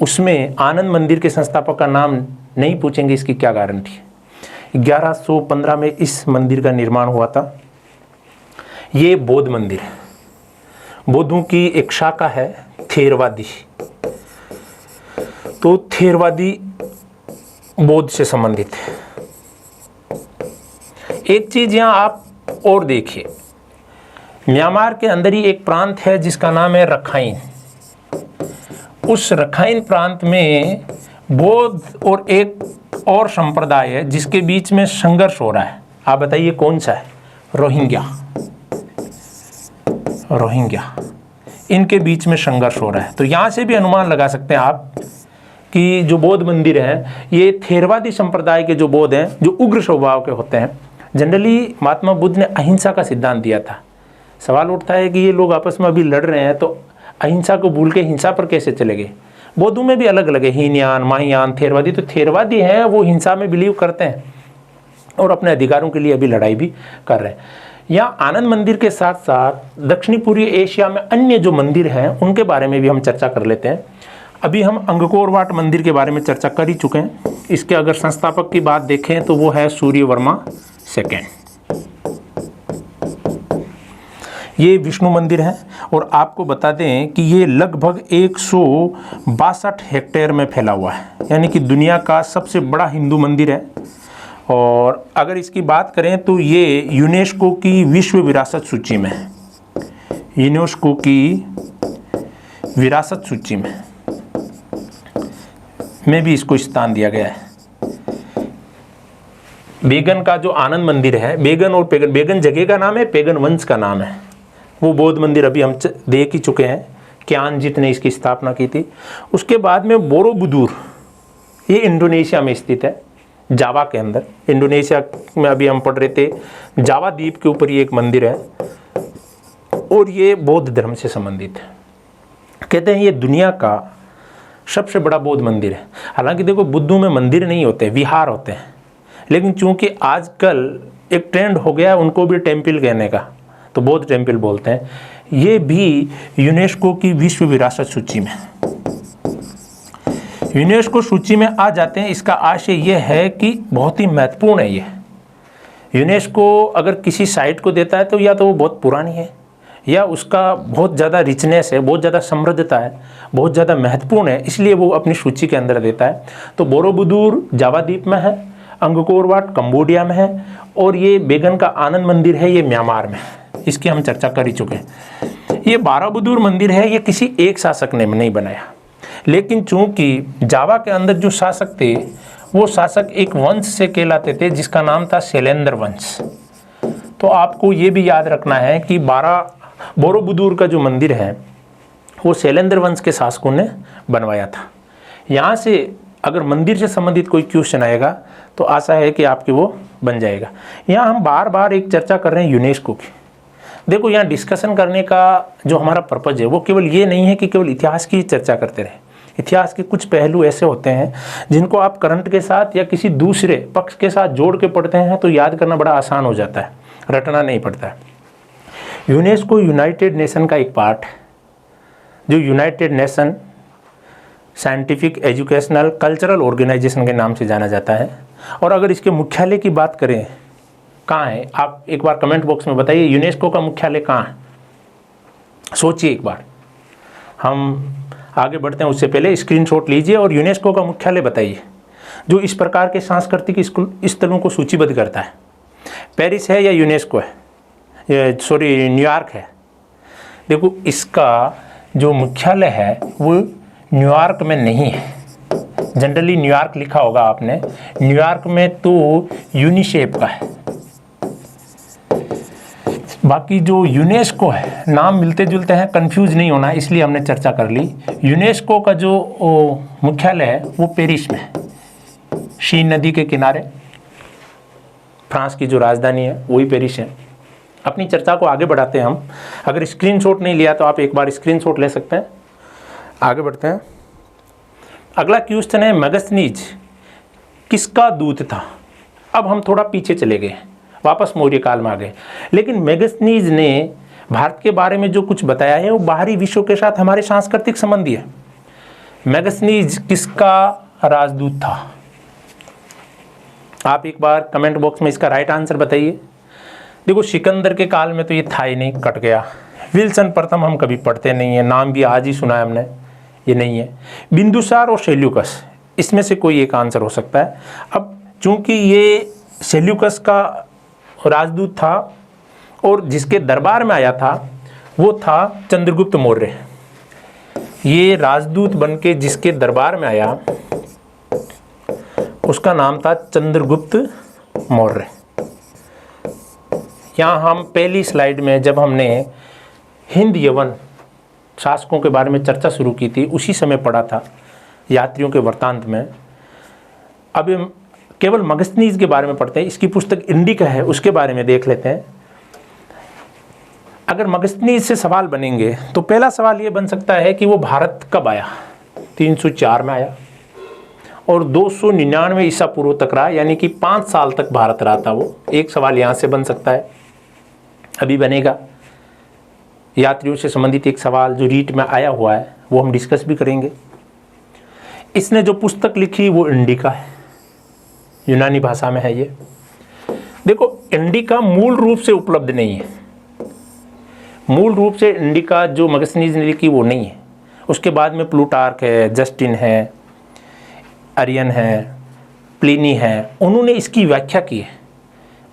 S1: उसमें आनंद मंदिर के संस्थापक का नाम नहीं पूछेंगे, इसकी क्या गारंटी है। 1115 में इस मंदिर का निर्माण हुआ था ये बौद्ध मंदिर है। बौद्धों की एक शाखा है थेरवादी। तो थेरवादी बौद्ध से संबंधित है। एक चीज यहां आप और देखिए, म्यांमार के अंदर ही एक प्रांत है जिसका नाम है रखाइन। उस रखाइन प्रांत में बौद्ध और एक और संप्रदाय है जिसके बीच में संघर्ष हो रहा है। आप बताइए कौन सा है? रोहिंग्या। इनके बीच में संघर्ष हो रहा है। तो यहां से भी अनुमान लगा सकते हैं आप कि जो बौद्ध मंदिर हैं ये थेरवादी संप्रदाय के जो बौद्ध हैं, जो उग्र स्वभाव के होते हैं। जनरली महात्मा बुद्ध ने अहिंसा का सिद्धांत दिया था। सवाल उठता है कि ये लोग आपस में अभी लड़ रहे हैं तो अहिंसा को भूल के हिंसा पर कैसे चले गए? बौद्धों में भी अलग अलग है, हीनयान, महायान, थेरवादी। तो थेरवादी हैं वो हिंसा में बिलीव करते हैं और अपने अधिकारों के लिए अभी लड़ाई भी कर रहे हैं। यहाँ आनंद मंदिर के साथ साथ दक्षिणी पूर्वी एशिया में अन्य जो मंदिर हैं उनके बारे में भी हम चर्चा कर लेते हैं। अभी हम अंगकोर वाट मंदिर के बारे में चर्चा कर ही चुके हैं। इसके अगर संस्थापक की बात देखें तो वो है सूर्यवर्मा सेकेंड। ये विष्णु मंदिर है और आपको बता दें कि ये लगभग 162 हेक्टेयर में फैला हुआ है, यानी कि दुनिया का सबसे बड़ा हिंदू मंदिर है। और अगर इसकी बात करें तो ये यूनेस्को की विश्व विरासत सूची में है। यूनेस्को की विरासत सूची में भी इसको स्थान दिया गया है। बेगन का जो आनंद मंदिर है, बेगन और पेगन, बेगन जगह का नाम है, पेगन वंश का नाम है। वो बौद्ध मंदिर अभी हम देख ही चुके हैं, क्यानजित ने इसकी स्थापना की थी। उसके बाद में बोरोबुदुर, ये इंडोनेशिया में स्थित है, जावा के अंदर। इंडोनेशिया में अभी हम पढ़ रहे थे, जावा द्वीप के ऊपर ये एक मंदिर है और ये बौद्ध धर्म से संबंधित है। कहते हैं ये दुनिया का सबसे बड़ा बौद्ध मंदिर है। हालांकि देखो, बुद्धों में मंदिर नहीं होते, विहार होते हैं। लेकिन चूंकि आजकल एक ट्रेंड हो गया है उनको भी टेम्पल कहने का, तो बौद्ध टेम्पल बोलते हैं। ये भी यूनेस्को की विश्व विरासत सूची में, यूनेस्को सूची में आ जाते हैं। इसका आशय यह है कि बहुत ही महत्वपूर्ण है ये। यूनेस्को अगर किसी साइट को देता है तो या तो वो बहुत पुरानी है या उसका बहुत ज़्यादा रिचनेस है, बहुत ज़्यादा समृद्धता है, बहुत ज़्यादा महत्वपूर्ण है, इसलिए वो अपनी सूची के अंदर देता है। तो बोरोबुदुर जावा द्वीप में है, अंगकोर वाट कंबोडिया में है और ये बेगन का आनंद मंदिर है, ये म्यांमार में है। इसकी हम चर्चा कर ही चुके हैं। ये बोरोबुदुर मंदिर है, ये किसी एक शासक ने नहीं बनाया, लेकिन चूंकि जावा के अंदर जो शासक थे वो शासक एक वंश से कहलाते थे जिसका नाम था शैलेंद्र वंश। तो आपको ये भी याद रखना है कि बोरोबुदुर का जो मंदिर है वो शैलेंद्र वंश के शासकों ने बनवाया था। यहाँ से अगर मंदिर से संबंधित कोई क्वेश्चन आएगा तो आशा है कि आपके वो बन जाएगा। यहाँ हम बार बार एक चर्चा कर रहे हैं यूनेस्को की। देखो, यहाँ डिस्कशन करने का जो हमारा पर्पज़ है वो केवल ये नहीं है कि केवल इतिहास की चर्चा करते रहें। इतिहास के कुछ पहलू ऐसे होते हैं जिनको आप करंट के साथ या किसी दूसरे पक्ष के साथ जोड़ के पढ़ते हैं तो याद करना बड़ा आसान हो जाता है, रटना नहीं पड़ता है। यूनेस्को यूनाइटेड नेशन का एक पार्ट है, जो United Nation scientific educational cultural organisation के नाम से जाना जाता है। और अगर इसके मुख्यालय की बात करें, कहाँ है, आप एक बार कमेंट बॉक्स में बताइए यूनेस्को का मुख्यालय कहाँ है। सोचिए एक बार। हम आगे बढ़ते हैं उससे पहले स्क्रीनशॉट लीजिए और यूनेस्को का मुख्यालय बताइए, जो इस प्रकार के सांस्कृतिक स्थलों को सूचीबद्ध करता है। पेरिस है या यूनेस्को है, सॉरी न्यूयॉर्क है। देखो, इसका जो मुख्यालय है वो न्यूयॉर्क में नहीं है। जनरली न्यूयॉर्क लिखा होगा आपने, न्यूयॉर्क में तो यूनिसेफ का है। बाकी जो यूनेस्को है, नाम मिलते जुलते हैं, कंफ्यूज नहीं होना, इसलिए हमने चर्चा कर ली। यूनेस्को का जो मुख्यालय है वो पेरिस में है, शीन नदी के किनारे। फ्रांस की जो राजधानी है वही पेरिस है। अपनी चर्चा को आगे बढ़ाते हैं हम। अगर स्क्रीनशॉट नहीं लिया तो आप एक बार स्क्रीनशॉट ले सकते हैं। आगे बढ़ते हैं। अगला क्वेश्चन है, मेगस्थनीज किसका दूत था? अब हम थोड़ा पीछे चले गए, वापस मौर्य काल में आ गए। लेकिन मेगस्थनीज ने भारत के बारे में जो कुछ बताया है वो बाहरी विश्व के साथ हमारे सांस्कृतिक संबंधी है। मेगस्थनीज किसका राजदूत था? आप एक बार कमेंट बॉक्स में इसका राइट आंसर बताइए। देखो सिकंदर के काल में तो ये था ही नहीं, कट गया। विल्सन प्रथम हम कभी पढ़ते नहीं है, नाम भी आज ही सुना है हमने, ये नहीं है। बिंदुसार और सेल्यूकस, इसमें से कोई एक आंसर हो सकता है। अब चूंकि ये सेल्यूकस का राजदूत था और जिसके दरबार में आया था वो था चंद्रगुप्त मौर्य। ये राजदूत बनके जिसके दरबार में आया उसका नाम था चंद्रगुप्त मौर्य। यहाँ हम पहली स्लाइड में जब हमने हिंद यवन शासकों के बारे में चर्चा शुरू की थी उसी समय पढ़ा था यात्रियों के वृत्तांत में। अब हम केवल मगस्थनीज के बारे में पढ़ते हैं। इसकी पुस्तक इंडिका है, उसके बारे में देख लेते हैं। अगर मगस्थनीज से सवाल बनेंगे तो पहला सवाल ये बन सकता है कि वो भारत कब आया। 304 में आया और 299 ईसा पूर्व तक रहा, यानी कि 5 साल तक भारत रहा था वो। एक सवाल यहाँ से बन सकता है, अभी बनेगा। यात्रियों से संबंधित एक सवाल जो रीट में आया हुआ है वो हम डिस्कस भी करेंगे। इसने जो पुस्तक लिखी वो इंडिका है, यूनानी भाषा में है ये। देखो इंडिका मूल रूप से उपलब्ध नहीं है, मूल रूप से इंडिका जो मगस्थनीज ने लिखी वो नहीं है। उसके बाद में प्लूटार्क है, जस्टिन है, अरियन है, प्लिनी है, उन्होंने इसकी व्याख्या की है।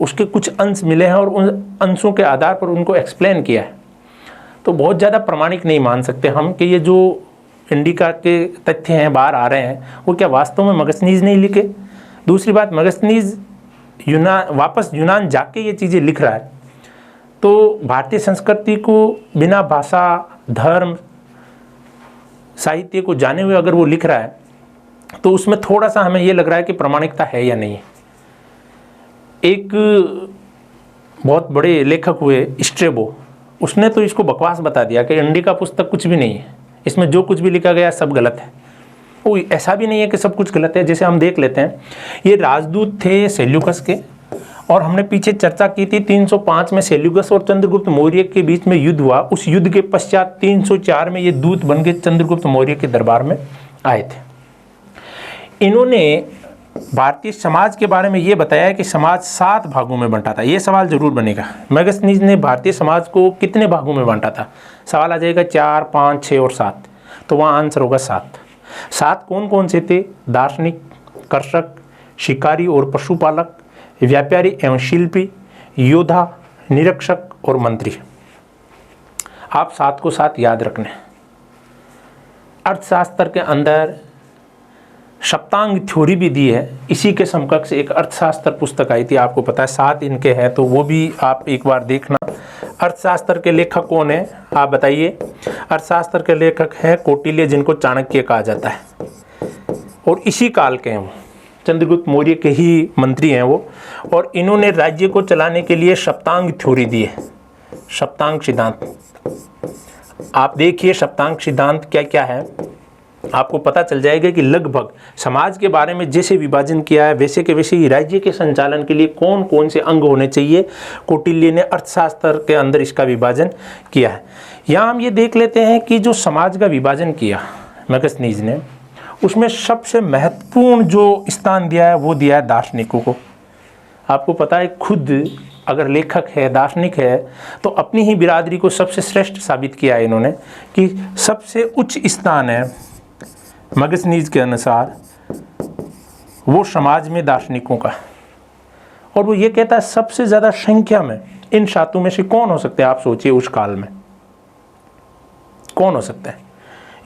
S1: उसके कुछ अंश मिले हैं और उन अंशों के आधार पर उनको एक्सप्लेन किया है। तो बहुत ज़्यादा प्रमाणिक नहीं मान सकते हम कि ये जो इंडिका के तथ्य हैं बाहर आ रहे हैं वो क्या वास्तव में मगस्थनीज नहीं लिखे। दूसरी बात, मगस्थनीज वापस यूनान जाके ये चीज़ें लिख रहा है, तो भारतीय संस्कृति को बिना भाषा, धर्म, साहित्य को जाने हुए अगर वो लिख रहा है तो उसमें थोड़ा सा हमें ये लग रहा है कि प्रामाणिकता है या नहीं। एक बहुत बड़े लेखक हुए स्ट्रेबो, उसने तो इसको बकवास बता दिया कि इंडिका पुस्तक कुछ भी नहीं है, इसमें जो कुछ भी लिखा गया सब गलत है। वो ऐसा भी नहीं है कि सब कुछ गलत है। जैसे हम देख लेते हैं, ये राजदूत थे सेल्यूकस के, और हमने पीछे चर्चा की थी 305 में सेल्यूकस और चंद्रगुप्त मौर्य के बीच में युद्ध हुआ। उस युद्ध के पश्चात 304 में ये दूत बन के चंद्रगुप्त मौर्य के दरबार में आए थे। इन्होंने भारतीय समाज के बारे में ये बताया कि समाज 7 भागों में बांटा था। ये सवाल जरूर बनेगा, मगस्थनीज ने भारतीय समाज को कितने भागों में बांटा था। सवाल आ जाएगा 4, 5, 6 और 7, तो वहाँ आंसर होगा 7। 7 कौन कौन से थे? दार्शनिक, कर्षक, शिकारी और पशुपालक, व्यापारी एवं शिल्पी, योद्धा, निरीक्षक और मंत्री। आप 7 को 7 याद रखने। अर्थशास्त्र के अंदर सप्तांग थ्योरी भी दी है, इसी के समकक्ष एक अर्थशास्त्र पुस्तक आई थी, आपको पता है 7 इनके हैं, तो वो भी आप एक बार देखना। अर्थशास्त्र के लेखक कौन है आप बताइए? अर्थशास्त्र के लेखक है कौटिल्य, जिनको चाणक्य कहा जाता है, और इसी काल के हैं वो, चंद्रगुप्त मौर्य के ही मंत्री हैं वो। और इन्होंने राज्य को चलाने के लिए सप्तांग थ्योरी दी है, सप्तांग सिद्धांत। आप देखिए सप्तांग सिद्धांत क्या क्या है, आपको पता चल जाएगा कि लगभग समाज के बारे में जैसे विभाजन किया है वैसे के वैसे ही राज्य के संचालन के लिए कौन कौन से अंग होने चाहिए, कौटिल्य ने अर्थशास्त्र के अंदर इसका विभाजन किया है। यहाँ हम ये देख लेते हैं कि जो समाज का विभाजन किया मगस्थनीज ने, उसमें सबसे महत्वपूर्ण जो स्थान दिया है वो दिया है दार्शनिकों को। आपको पता है खुद अगर लेखक है, दार्शनिक है, तो अपनी ही बिरादरी को सबसे श्रेष्ठ साबित किया है इन्होंने कि सबसे उच्च स्थान है मगस्थनीज के अनुसार वो समाज में दार्शनिकों का। और वो ये कहता है सबसे ज़्यादा संख्या में इन 7 में से कौन हो सकते हैं? आप सोचिए उस काल में कौन हो सकता है?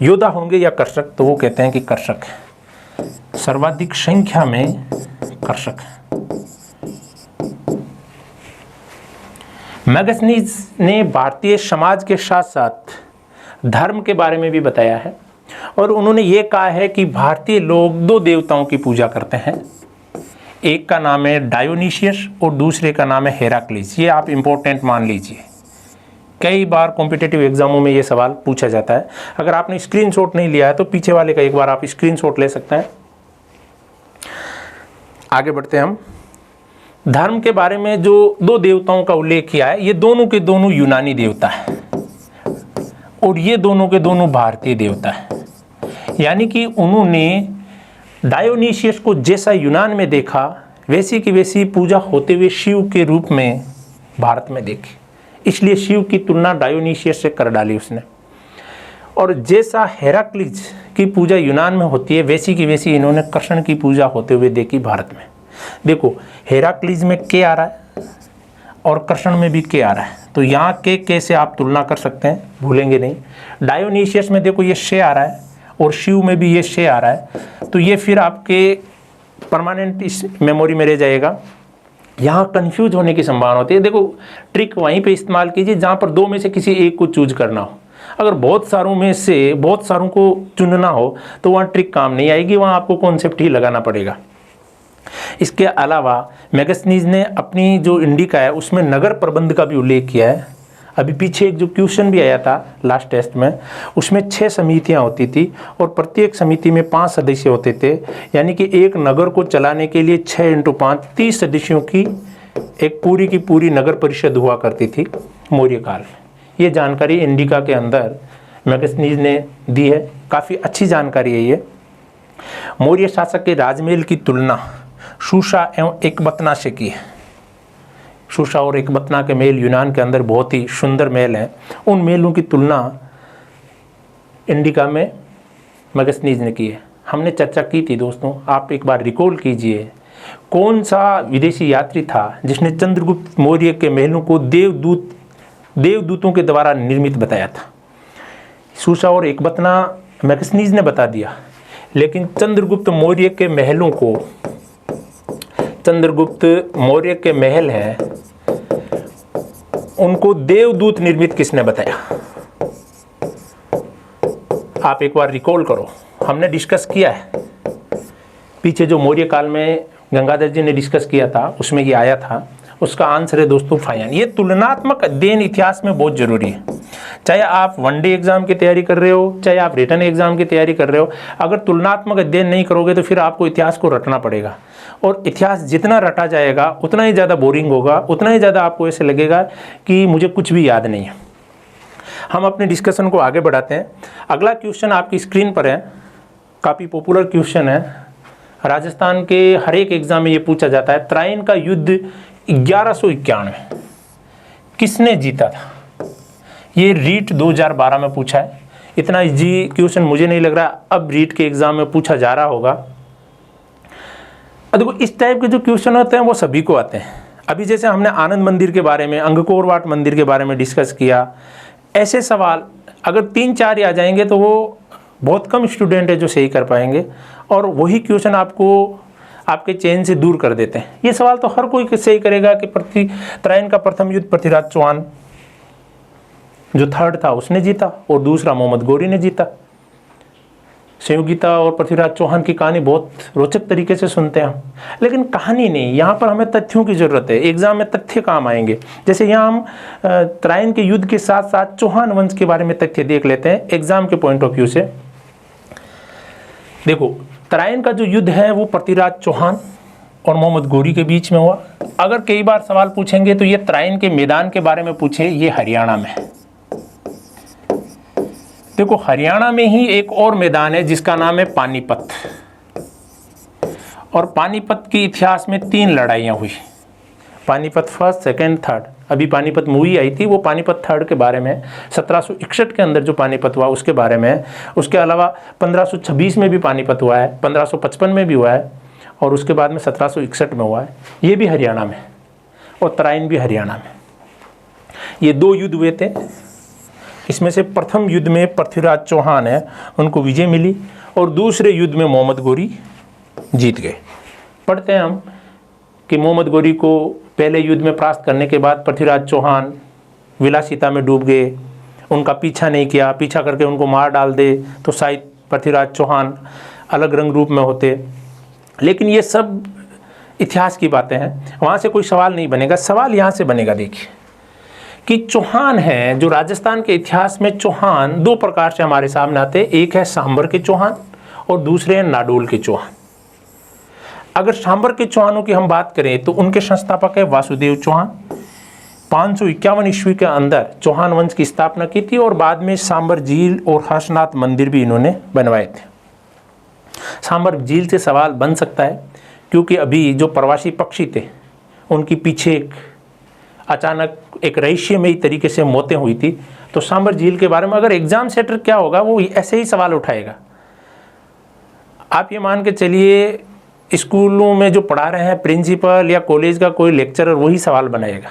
S1: योद्धा होंगे या कर्षक? तो वो कहते हैं कि कर्षक है, सर्वाधिक संख्या में कर्षक है। मगस्थनीज ने भारतीय समाज के साथ साथ धर्म के बारे में भी बताया है, और उन्होंने ये कहा है कि भारतीय लोग 2 देवताओं की पूजा करते हैं। एक का नाम है डायोनिशियस और दूसरे का नाम है हेराक्लिस। ये आप इंपॉर्टेंट मान लीजिए, कई बार कॉम्पिटिटिव एग्जामों में ये सवाल पूछा जाता है। अगर आपने स्क्रीनशॉट नहीं लिया है तो पीछे वाले का एक बार आप स्क्रीनशॉट ले सकते हैं। आगे बढ़ते हैं हम। धर्म के बारे में जो 2 देवताओं का उल्लेख किया है, ये दोनों के दोनों यूनानी देवता है और ये दोनों के दोनों भारतीय देवता है। यानी कि उन्होंने डायोनिशियस को जैसा यूनान में देखा वैसी की वैसी पूजा होते हुए शिव के रूप में भारत में देखी, इसलिए शिव की तुलना डायोनीशियस से कर डाली उसने। और जैसा हेराक्लिस की पूजा यूनान में होती है, वैसी की वैसी इन्होंने कृष्ण की पूजा होते हुए देखी भारत में। देखो हेराक्लिस में के आ रहा है और कृष्ण में भी के आ रहा है, तो यहाँ के से आप तुलना कर सकते हैं, भूलेंगे नहीं। डायोनीशियस में देखो ये शे आ रहा है और शिव में भी ये शे आ रहा है, तो ये फिर आपके परमानेंट इस मेमोरी में रह जाएगा। यहाँ कंफ्यूज होने की संभावना होती है। देखो ट्रिक वहीं पे इस्तेमाल कीजिए जहाँ पर दो में से किसी एक को चूज करना हो। अगर बहुत सारों में से बहुत सारों को चुनना हो तो वहाँ ट्रिक काम नहीं आएगी, वहाँ आपको कॉन्सेप्ट ही लगाना पड़ेगा। इसके अलावा मैगस्थनीज ने अपनी जो इंडिका है उसमें नगर प्रबंध का भी उल्लेख किया है। अभी पीछे एक जो क्वेश्चन भी आया था लास्ट टेस्ट में, उसमें 6 समितियां होती थी और प्रत्येक समिति में 5 सदस्य होते थे, यानी कि एक नगर को चलाने के लिए 6 × 5 30 सदस्यों की एक पूरी की पूरी नगर परिषद हुआ करती थी मौर्य काल में। ये जानकारी इंडिका के अंदर मैगस्थनीज ने दी है, काफ़ी अच्छी जानकारी है ये। मौर्य शासक के राजमहल की तुलना शूशा एवं एकबतना से की है। शूशा और एकबतना के महल यूनान के अंदर बहुत ही सुंदर महल हैं, उन महलों की तुलना इंडिका में मैगस्थनीज ने की है। हमने चर्चा की थी दोस्तों, आप एक बार रिकॉल कीजिए, कौन सा विदेशी यात्री था जिसने चंद्रगुप्त मौर्य के महलों को देवदूतों के द्वारा निर्मित बताया था। शूशा और एकबतना मैगस्थनीज ने बता दिया, लेकिन चंद्रगुप्त मौर्य के महलों को, चंद्रगुप्त मौर्य के महल हैं, उनको देवदूत निर्मित किसने बताया? आप एक बार रिकॉल करो, हमने डिस्कस किया है पीछे जो मौर्य काल में गंगाधर जी ने डिस्कस किया था, उसमें ये आया था। उसका आंसर है दोस्तों फायन। ये तुलनात्मक अध्ययन इतिहास में बहुत जरूरी है। चाहे आप वनडे एग्जाम की तैयारी कर रहे हो, चाहे आप रिटन एग्जाम की तैयारी कर रहे हो, अगर तुलनात्मक अध्ययन नहीं करोगे तो फिर आपको इतिहास को रटना पड़ेगा। और इतिहास जितना रटा जाएगा उतना ही ज़्यादा बोरिंग होगा, उतना ही ज़्यादा आपको ऐसे लगेगा कि मुझे कुछ भी याद नहीं है। हम अपने डिस्कशन को आगे बढ़ाते हैं। अगला क्वेश्चन आपकी स्क्रीन पर है, काफ़ी पॉपुलर क्वेश्चन है, राजस्थान के हर एक एग्जाम में ये पूछा जाता है। त्राइन का युद्ध 1191 किसने जीता था? ये रीट 2012 में पूछा है। इतना इजी क्वेश्चन मुझे नहीं लग रहा अब रीट के एग्जाम में पूछा जा रहा होगा। देखो इस टाइप के जो क्वेश्चन होते हैं वो सभी को आते हैं। अभी जैसे हमने आनंद मंदिर के बारे में, अंगकोर वाट मंदिर के बारे में डिस्कस किया, ऐसे सवाल अगर 3-4 आ जाएंगे तो वो बहुत कम स्टूडेंट है जो सही कर पाएंगे, और वही क्वेश्चन आपको आपके चेन से दूर कर देते हैं। ये सवाल तो हर कोई सही करेगा कि त्राइन का प्रथम युद्ध पृथ्वीराज चौहान जो थर्ड था उसने जीता और दूसरा मोहम्मद गौरी ने जीता। संयोगिता और पृथ्वीराज चौहान की कहानी बहुत रोचक तरीके से सुनते हैं हम, लेकिन कहानी नहीं, यहाँ पर हमें तथ्यों की जरूरत है। एग्जाम में तथ्य काम आएंगे। जैसे यहाँ हम त्राइन के युद्ध के साथ साथ चौहान वंश के बारे में तथ्य देख लेते हैं एग्जाम के पॉइंट ऑफ व्यू से। देखो त्राइन का जो युद्ध है वो पृथ्वीराज चौहान और मोहम्मद गौरी के बीच में हुआ। अगर कई बार सवाल पूछेंगे तो ये त्राइन के मैदान के बारे में पूछे, ये हरियाणा में है। देखो हरियाणा में ही एक और मैदान है जिसका नाम है पानीपत, और पानीपत के इतिहास में 3 लड़ाइयाँ हुई। Panipat first, second, third. अभी पानीपत मूवी आई थी, वो पानीपत थर्ड के बारे में, 1761 के अंदर जो पानीपत हुआ उसके बारे में। उसके अलावा 1526 में भी पानीपत हुआ है, 1555 में भी हुआ है, और उसके बाद में 1761 में हुआ है। ये भी हरियाणा में, और त्राइन भी हरियाणा में। ये 2 युद्ध हुए थे। इसमें से प्रथम युद्ध में पृथ्वीराज चौहान है, उनको विजय मिली, और दूसरे युद्ध में मोहम्मद गौरी जीत गए। पढ़ते हैं हम कि मोहम्मद गौरी को पहले युद्ध में परास्त करने के बाद पृथ्वीराज चौहान विलासिता में डूब गए, उनका पीछा नहीं किया, पीछा करके उनको मार डाल दे तो शायद पृथ्वीराज चौहान अलग रंग रूप में होते। लेकिन ये सब इतिहास की बातें हैं, वहाँ से कोई सवाल नहीं बनेगा। सवाल यहाँ से बनेगा, देखिए कि चौहान है जो राजस्थान के इतिहास में चौहान 2 प्रकार से हमारे सामने आते हैं। एक है सांबर के चौहान और दूसरे हैं नाडोल के चौहान। अगर सांबर के चौहानों की हम बात करें तो उनके संस्थापक है वासुदेव चौहान। 551 ईस्वी के अंदर चौहान वंश की स्थापना की थी, और बाद में सांबर झील और हर्षनाथ मंदिर भी इन्होंने बनवाए थे। सांबर झील से सवाल बन सकता है क्योंकि अभी जो प्रवासी पक्षी थे उनकी पीछे एक अचानक एक रहस्यमयी तरीके से मौतें हुई थी। तो सांबर झील के बारे में अगर एग्जाम सेटर क्या होगा, वो ऐसे ही सवाल उठाएगा। आप ये मान के चलिए स्कूलों में जो पढ़ा रहे हैं प्रिंसिपल या कॉलेज का कोई लेक्चरर वही सवाल बनाएगा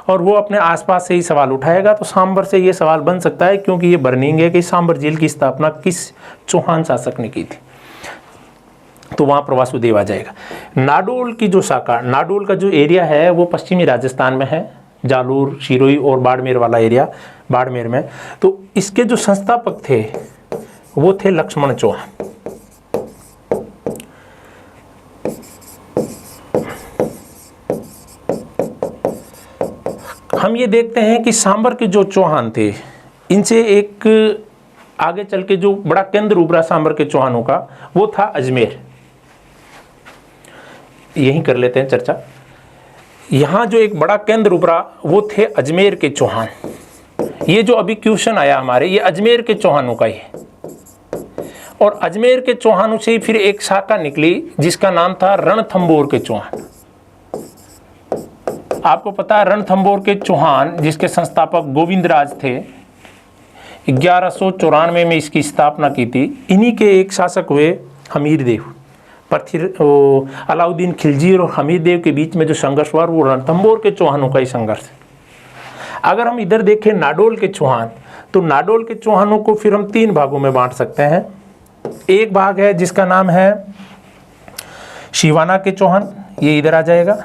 S1: और वो अपने आसपास से ही सवाल उठाएगा। तो सांबर से ये सवाल बन सकता है, क्योंकि ये बर्निंग है कि सांबर झील की स्थापना किस चौहान शासक ने की थी। तो वहाँ पर वासुदेव आ जाएगा। नाडोल की जो शाखा, नाडोल का जो एरिया है वो पश्चिमी राजस्थान में है, जालोर, सिरोही और बाड़मेर वाला एरिया, बाड़मेर में। तो इसके जो संस्थापक थे वो थे लक्ष्मण चौहान। हम ये देखते हैं कि सांबर के जो चौहान थे, इनसे एक आगे चल के जो बड़ा केंद्र उभरा सांबर के चौहानों का, वो था अजमेर। यहीं कर लेते हैं चर्चा। यहाँ जो एक बड़ा केंद्र उभरा वो थे अजमेर के चौहान। ये जो अभी क्वेश्चन आया हमारे, ये अजमेर के चौहानों का ही है। और अजमेर के चौहानों से ही फिर एक शाखा निकली जिसका नाम था रणथंबोर के चौहान। आपको पता है रणथंबोर के चौहान, जिसके संस्थापक गोविंदराज थे, 1194 में इसकी स्थापना की थी। इन्हीं के एक शासक हुए हमीर देव। अलाउद्दीन खिलजी और हमीर देव के बीच में जो संघर्ष हुआ वो रणथंबोर के चौहानों का ही संघर्ष है। अगर हम इधर देखें नाडोल के चौहान, तो नाडोल के चौहानों को फिर हम 3 भागों में बांट सकते हैं। एक भाग है जिसका नाम है शिवाना के चौहान, ये इधर आ जाएगा।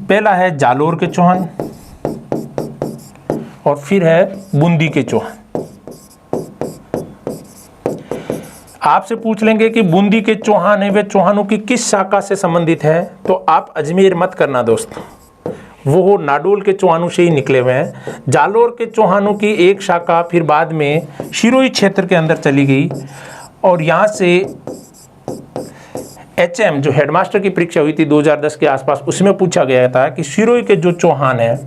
S1: पहला है जालोर के चौहान और फिर है बूंदी के चौहान। आपसे पूछ लेंगे कि बूंदी के चौहान है वे चौहानों की किस शाखा से संबंधित है, तो आप अजमेर मत करना दोस्तों, वो नाडोल के चौहानों से ही निकले हुए हैं। जालोर के चौहानों की एक शाखा फिर बाद में सिरोही क्षेत्र के अंदर चली गई और यहाँ से HM जो हेडमास्टर की परीक्षा हुई थी 2010 के आसपास, उसमें पूछा गया था कि सिरोही के जो चौहान हैं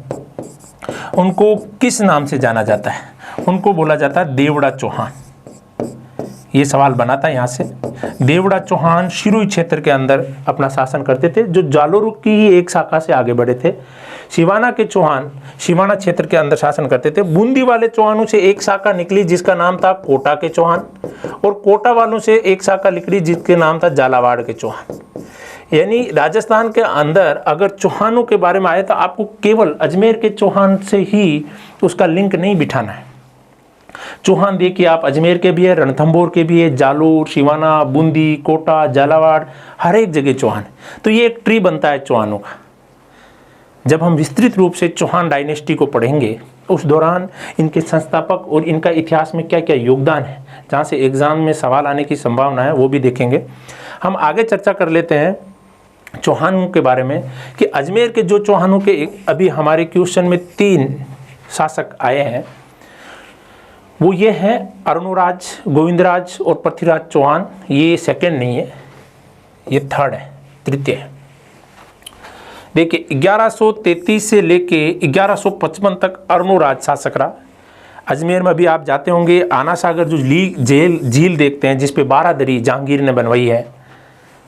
S1: उनको किस नाम से जाना जाता है। उनको बोला जाता है देवड़ा चौहान। ये सवाल बना था यहाँ से। देवड़ा चौहान सिरोही क्षेत्र के अंदर अपना शासन करते थे, जो जालोर की ही एक शाखा से आगे बढ़े थे। शिवाना के चौहान शिवाना क्षेत्र के अंदर शासन करते थे। बूंदी वाले चौहानों से एक शाखा निकली जिसका नाम था कोटा के चौहान, और कोटा वालों से एक शाखा निकली जिसके नाम था झालावाड़ के चौहान। यानी राजस्थान के अंदर अगर चौहानों के बारे में आए तो आपको केवल अजमेर के चौहान से ही उसका लिंक नहीं बिठाना है। चौहान देखिए आप अजमेर के भी है, रणथंबोर के भी है, जालोर, शिवाना, बूंदी, कोटा, झालावाड़, हर एक जगह चौहान। तो ये एक ट्री बनता है चौहानों का। जब हम विस्तृत रूप से चौहान डायनेस्टी को पढ़ेंगे उस दौरान इनके संस्थापक और इनका इतिहास में क्या क्या योगदान है, जहाँ से एग्जाम में सवाल आने की संभावना है, वो भी देखेंगे। हम आगे चर्चा कर लेते हैं चौहानों के बारे में कि अजमेर के जो चौहानों के अभी हमारे क्वेश्चन में 3 शासक आए हैं, वो ये हैं अरुणराज, गोविंदराज और पृथ्वीराज चौहान। ये सेकंड नहीं है, ये थर्ड है, तृतीय है। देखिए 1133 से लेके 1155 तक अरुणराज शासक रहा। अजमेर में भी आप जाते होंगे, आना सागर जो झील देखते हैं जिस पे 12 दरी जहांगीर ने बनवाई है,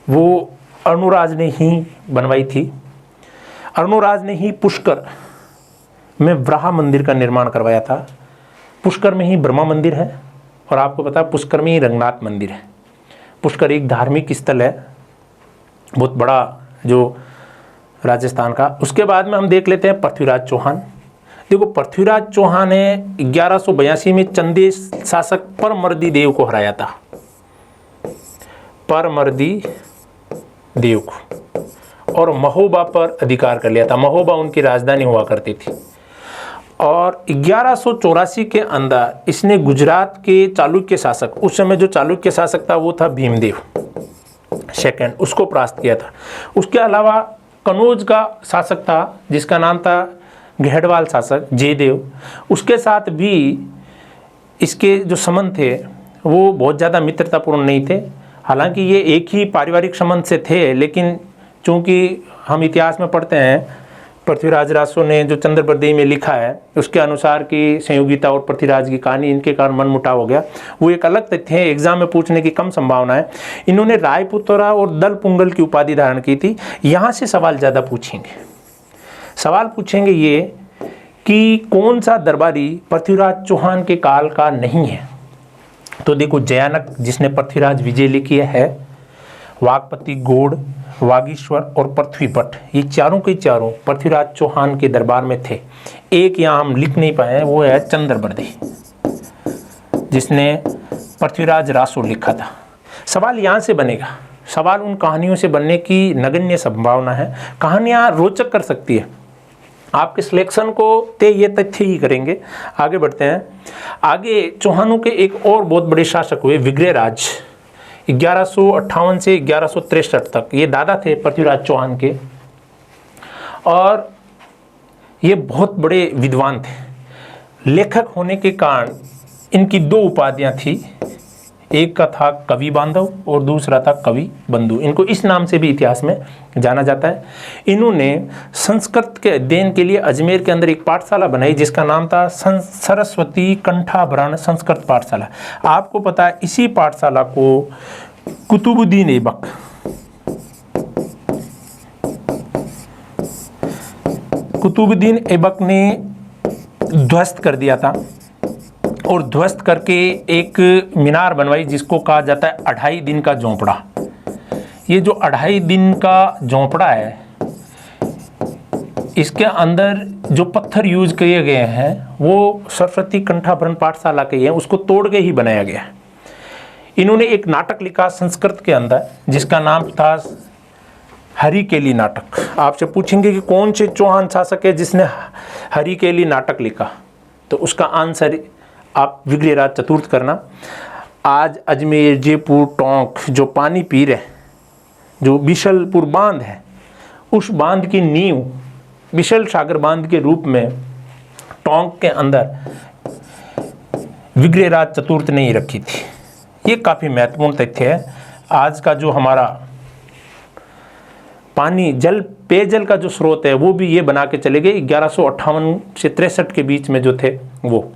S1: वो अरुणराज ने ही बनवाई थी। अरुणराज ने ही पुष्कर में वराह मंदिर का निर्माण करवाया था। पुष्कर में ही ब्रह्मा मंदिर है और आपको पता है पुष्कर में ही रंगनाथ मंदिर है। पुष्कर एक धार्मिक स्थल है बहुत बड़ा जो राजस्थान का। उसके बाद में हम देख लेते हैं पृथ्वीराज चौहान। देखो पृथ्वीराज चौहान ने 1182 में चंदेश शासक परमर्दी देव को हराया था, परमर्दी देव को, और महोबा पर अधिकार कर लिया था। महोबा उनकी राजधानी हुआ करती थी। और 1184 के अंदर इसने गुजरात के चालुक्य शासक, उस समय जो चालुक्य शासक था वो था भीमदेव सेकंड, उसको परास्त किया था। उसके अलावा कनौज का शासक था जिसका नाम था घेड़वाल शासक जयदेव, उसके साथ भी इसके जो संबंध थे वो बहुत ज़्यादा मित्रतापूर्ण नहीं थे। हालांकि ये एक ही पारिवारिक संबंध से थे, लेकिन चूँकि हम इतिहास में पढ़ते हैं पृथ्वीराज रासो ने जो चंद्रप्रदेय में लिखा है उसके अनुसार कि संयोगिता और पृथ्वीराज की कहानी, इनके कारण मनमुटाव हो गया। वो एक अलग तथ्य है, एग्जाम में पूछने की कम संभावना है। इन्होंने रायपुतरा और दल पुंगल की उपाधि धारण की थी। यहाँ से सवाल ज़्यादा पूछेंगे। सवाल पूछेंगे ये कि कौन सा दरबारी पृथ्वीराज चौहान के काल का नहीं है। तो देखो, जयानक जिसने पृथ्वीराज विजय लिखी है, वागपति गोड़, वागीश्वर और पृथ्वीपट, ये चारों के चारों पृथ्वीराज चौहान के दरबार में थे। एक यहाँ हम लिख नहीं पाए, वो है चंद्रबर्दी, जिसने पृथ्वीराज रासो लिखा था। सवाल यहाँ से बनेगा, सवाल उन कहानियों से बनने की नगण्य संभावना है। कहानियाँ रोचक कर सकती है, आपके सिलेक्शन को ये तथ्य ही करेंगे। आगे बढ़ते हैं। आगे चौहानों के एक और बहुत बड़े शासक हुए विग्रहराज, 1158 से 1163 तक। ये दादा थे पृथ्वीराज चौहान के, और ये बहुत बड़े विद्वान थे। लेखक होने के कारण इनकी दो उपाधियां थी, एक का था कवि बांधव और दूसरा था कवि बंधु। इनको इस नाम से भी इतिहास में जाना जाता है। इन्होंने संस्कृत के अध्ययन के लिए अजमेर के अंदर एक पाठशाला बनाई जिसका नाम था सरस्वती कंठाभरण संस्कृत पाठशाला। आपको पता है, इसी पाठशाला को कुतुबुद्दीन ऐबक ने ध्वस्त कर दिया था, और ध्वस्त करके एक मीनार बनवाई जिसको कहा जाता है 2.5 दिन का झोंपड़ा। ये जो 2.5 दिन का झोंपड़ा है, इसके अंदर जो पत्थर यूज किए गए हैं वो सरस्वती कंठाभरण पाठशाला के हैं, उसको तोड़ के ही बनाया गया है। इन्होंने एक नाटक लिखा संस्कृत के अंदर जिसका नाम था हरिकेली नाटक। आपसे पूछेंगे कि कौन से चौहान शासक है जिसने हरिकेली नाटक लिखा, तो उसका आंसर आप विग्रहराज चतुर्थ करना। आज अजमेर, जयपुर, टोंक जो पानी पी रहे, जो बिशलपुर बांध है, उस बांध की नींव बिशल सागर बांध के रूप में टोंक के अंदर विग्रहराज चतुर्थ ने ही रखी थी। ये काफ़ी महत्वपूर्ण तथ्य है। आज का जो हमारा पानी जल पेयजल का जो स्रोत है वो भी ये बना के चले गए 1158 से 63 के बीच में जो थे वो।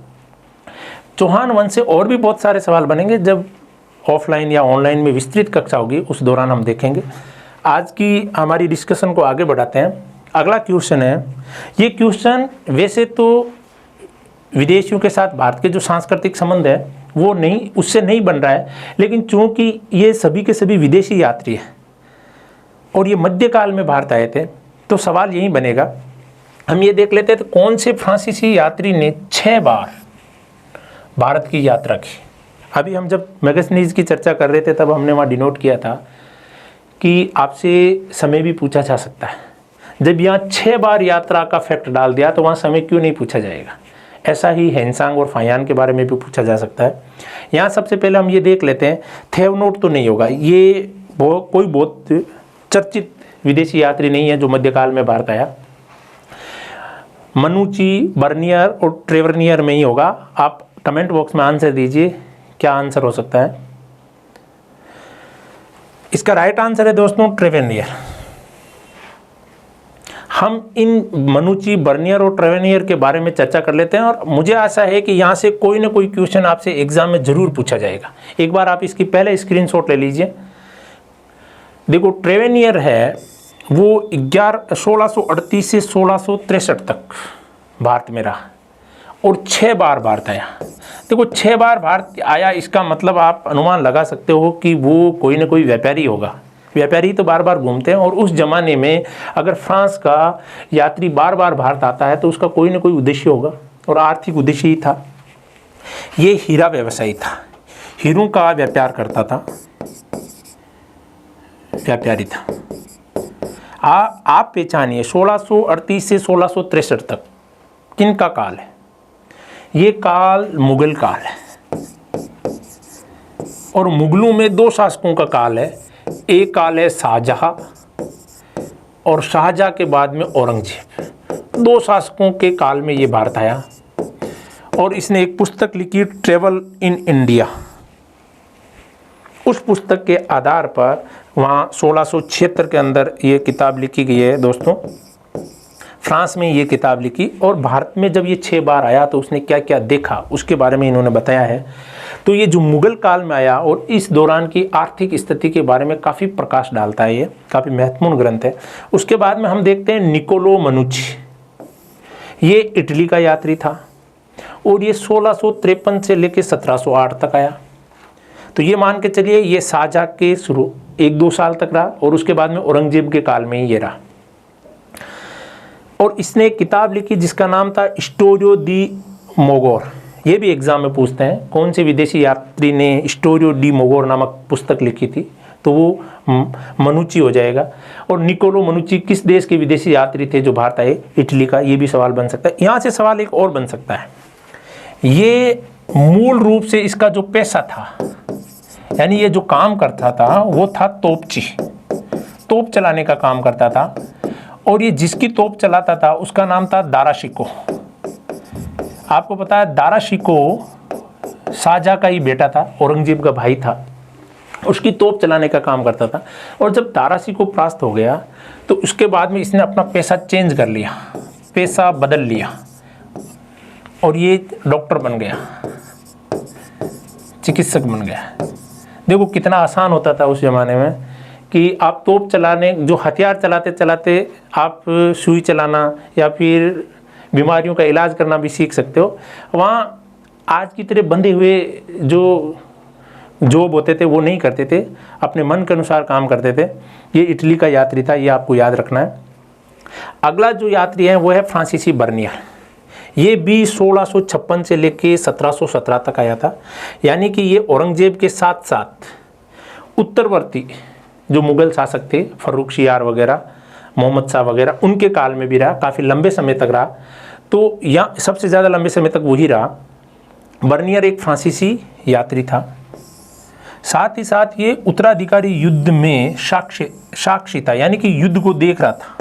S1: चौहान वंश से और भी बहुत सारे सवाल बनेंगे, जब ऑफलाइन या ऑनलाइन में विस्तृत कक्षा होगी उस दौरान हम देखेंगे। आज की हमारी डिस्कशन को आगे बढ़ाते हैं। अगला क्वेश्चन है, ये क्वेश्चन वैसे तो विदेशियों के साथ भारत के जो सांस्कृतिक संबंध है वो नहीं, उससे नहीं बन रहा है, लेकिन चूंकि ये सभी के सभी विदेशी यात्री हैं और ये मध्यकाल में भारत आए थे, तो सवाल यही बनेगा। हम ये देख लेते हैं कौन से फ्रांसीसी यात्री ने 6 बार भारत की यात्रा की। अभी हम जब मैगजीन्स की चर्चा कर रहे थे तब हमने वहाँ डिनोट किया था कि आपसे समय भी पूछा जा सकता है। जब यहाँ 6 बार यात्रा का फैक्ट डाल दिया तो वहाँ समय क्यों नहीं पूछा जाएगा। ऐसा ही हेनसांग और फायान के बारे में भी पूछा जा सकता है। यहाँ सबसे पहले हम ये देख लेते हैं, थेवनोट तो नहीं होगा, ये कोई बहुत चर्चित विदेशी यात्री नहीं है जो मध्यकाल में भारत आया। मनुची, बर्नियर और ट्रेवर्नियर में ही होगा। आप कमेंट बॉक्स में आंसर दीजिए, क्या आंसर हो सकता है। इसका राइट आंसर है दोस्तों ट्रेवर्नियर। हम इन मनुची, बर्नियर और ट्रेवर्नियर के बारे में चर्चा कर लेते हैं, और मुझे आशा है कि यहाँ से कोई ना कोई क्वेश्चन आपसे एग्जाम में जरूर पूछा जाएगा। एक बार आप इसकी पहले स्क्रीनशॉट ले लीजिए। देखो, ट्रेवर्नियर है वो 1638 से 1663 तक भारत में रहा और 6 बार भारत आया। देखो, 6 बार भारत आया, इसका मतलब आप अनुमान लगा सकते हो कि वो कोई ना कोई व्यापारी होगा। व्यापारी तो बार बार घूमते हैं, और उस जमाने में अगर फ्रांस का यात्री बार बार भारत आता है तो उसका कोई ना कोई उद्देश्य होगा, और आर्थिक उद्देश्य ही था। ये हीरा व्यवसायी था, हीरों का व्यापार करता था, व्यापारी था। आप पहचानिए 1638 से 1663 तक किन का काल है। ये काल मुगल काल है, और मुगलों में 2 शासकों का काल है। एक काल है शाहजहां, और शाहजहां के बाद में औरंगजेब। 2 शासकों के काल में ये भारत आया, और इसने एक पुस्तक लिखी ट्रेवल इन इंडिया। उस पुस्तक के आधार पर वहाँ 1676 के अंदर ये किताब लिखी गई है दोस्तों। फ्रांस में ये किताब लिखी, और भारत में जब ये 6 बार आया तो उसने क्या क्या देखा उसके बारे में इन्होंने बताया है। तो ये जो मुगल काल में आया और इस दौरान की आर्थिक स्थिति के बारे में काफ़ी प्रकाश डालता है, ये काफ़ी महत्वपूर्ण ग्रंथ है। उसके बाद में हम देखते हैं निकोलो मनुची। ये इटली का यात्री था और ये 1653 से लेकर 1708 तक आया। तो ये मान के चलिए ये शाहजहाँ के शुरू 1-2 साल तक रहा और उसके बाद में औरंगजेब के काल में ही ये रहा। और इसने एक किताब लिखी जिसका नाम था स्टोरियो दी मोगोर। ये भी एग्जाम में पूछते हैं कौन से विदेशी यात्री ने स्टोरियो डी मोगोर नामक पुस्तक लिखी थी, तो वो मनुची हो जाएगा। और निकोलो मनुची किस देश के विदेशी यात्री थे जो भारत आए? इटली का। ये भी सवाल बन सकता है। यहाँ से सवाल एक और बन सकता है, ये मूल रूप से इसका जो पेशा था, यानी ये जो काम करता था वो था तोपची, तोप चलाने का काम करता था। और ये जिसकी तोप चलाता था उसका नाम था दारा शिको। आपको पता है दारा शिको शाहजहाँ का ही बेटा था, औरंगजेब का भाई था, उसकी तोप चलाने का काम करता था। और जब दारा शिको परास्त हो गया तो उसके बाद में इसने अपना पेशा चेंज कर लिया, पेशा बदल लिया और ये डॉक्टर बन गया, चिकित्सक बन गया। देखो कितना आसान होता था उस ज़माने में कि आप तोप चलाने, जो हथियार चलाते चलाते आप सुई चलाना या फिर बीमारियों का इलाज करना भी सीख सकते हो। वहाँ आज की तरह बंधे हुए जो जॉब होते थे वो नहीं करते थे, अपने मन के अनुसार काम करते थे। ये इटली का यात्री था, ये आपको याद रखना है। अगला जो यात्री है वो है फ्रांसीसी बर्नियर। ये भी 1656 से लेके 1717 तक आया था, यानी कि ये औरंगजेब के साथ साथ उत्तरवर्ती जो मुग़ल शासक थे, फर्रुखशियार वगैरह, मोहम्मद शाह वगैरह, उनके काल में भी रहा, काफ़ी लंबे समय तक रहा। तो यहाँ सबसे ज़्यादा लंबे समय तक वही रहा। बर्नियर एक फ्रांसीसी यात्री था। साथ ही साथ ये उत्तराधिकारी युद्ध में साक्षी था, यानी कि युद्ध को देख रहा था।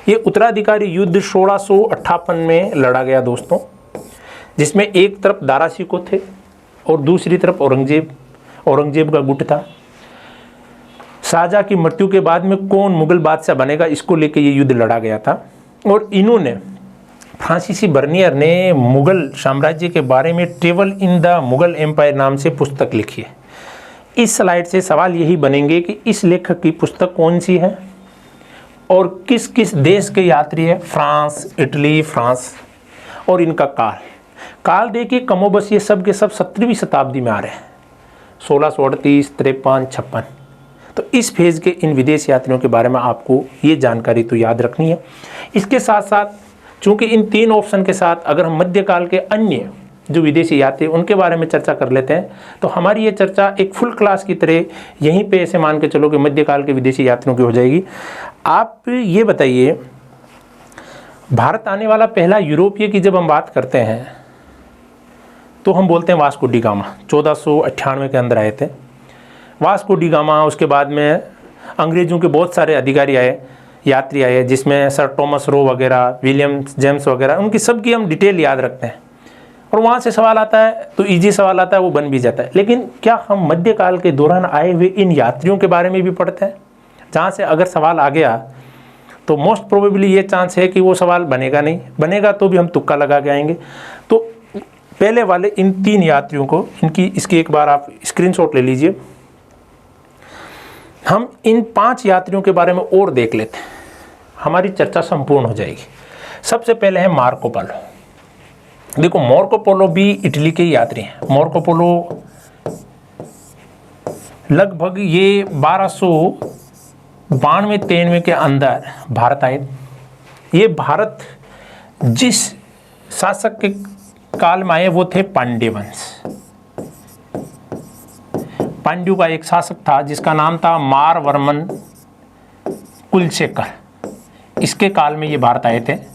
S1: ये उत्तराधिकारी युद्ध 1658 में लड़ा गया दोस्तों, जिसमें एक तरफ दारा शिको थे और दूसरी तरफ औरंगजेब का गुट था। शाहजहाँ की मृत्यु के बाद में कौन मुगल बादशाह बनेगा, इसको लेके ये युद्ध लड़ा गया था। और इन्होंने, फ्रांसीसी बर्नियर ने मुगल साम्राज्य के बारे में travel in the Mughal empire नाम से पुस्तक लिखी है। इस स्लाइड से सवाल यही बनेंगे कि इस लेखक की पुस्तक कौन सी है और किस किस देश के यात्री है। France, Italy, France. और इनका काल देखिए, कमोबस ये सब के सब 17वीं शताब्दी में आ रहे हैं, 1638, 53, 56। तो इस फेज के इन विदेश यात्रियों के बारे में आपको ये जानकारी तो याद रखनी है। इसके साथ साथ चूंकि इन 3 ऑप्शन के साथ अगर हम मध्यकाल के अन्य जो विदेशी यात्री उनके बारे में चर्चा कर लेते हैं तो हमारी ये चर्चा एक फुल क्लास की तरह यहीं पे ऐसे मान के चलो कि मध्यकाल के विदेशी यात्रियों की हो जाएगी। आप ये बताइए, भारत आने वाला पहला यूरोपीय की जब हम बात करते हैं तो हम बोलते हैं वास्को डी गामा। 1498 के अंदर आए थे वास्को डी गामा। उसके बाद में अंग्रेज़ों के बहुत सारे अधिकारी आए, यात्री आए, जिसमें सर टॉमस रो वगैरह, विलियम जेम्स वगैरह, उनकी सबकी हम डिटेल याद रखते हैं। और वहाँ से सवाल आता है तो इजी सवाल आता है, वो बन भी जाता है। लेकिन क्या हम मध्यकाल के दौरान आए हुए इन यात्रियों के बारे में भी पढ़ते हैं, जहाँ से अगर सवाल आ गया तो मोस्ट प्रोबेबली ये चांस है कि वो सवाल बनेगा नहीं, बनेगा तो भी हम तुक्का लगा के आएंगे। तो पहले वाले इन 3 यात्रियों को, इसकी एक बार आप स्क्रीनशॉट ले लीजिए। हम इन 5 यात्रियों के बारे में और देख लेते हैं, हमारी चर्चा संपूर्ण हो जाएगी। सबसे पहले है मार्को पोलो। देखो मार्को पोलो भी इटली के यात्री हैं। मार्को पोलो लगभग ये 1292-93 के अंदर भारत आए। ये भारत जिस शासक के काल में आए वो थे पांड्य वंश। पांड्यों का एक शासक था जिसका नाम था मारवर्मन कुलशेखर। इसके काल में ये भारत आए थे।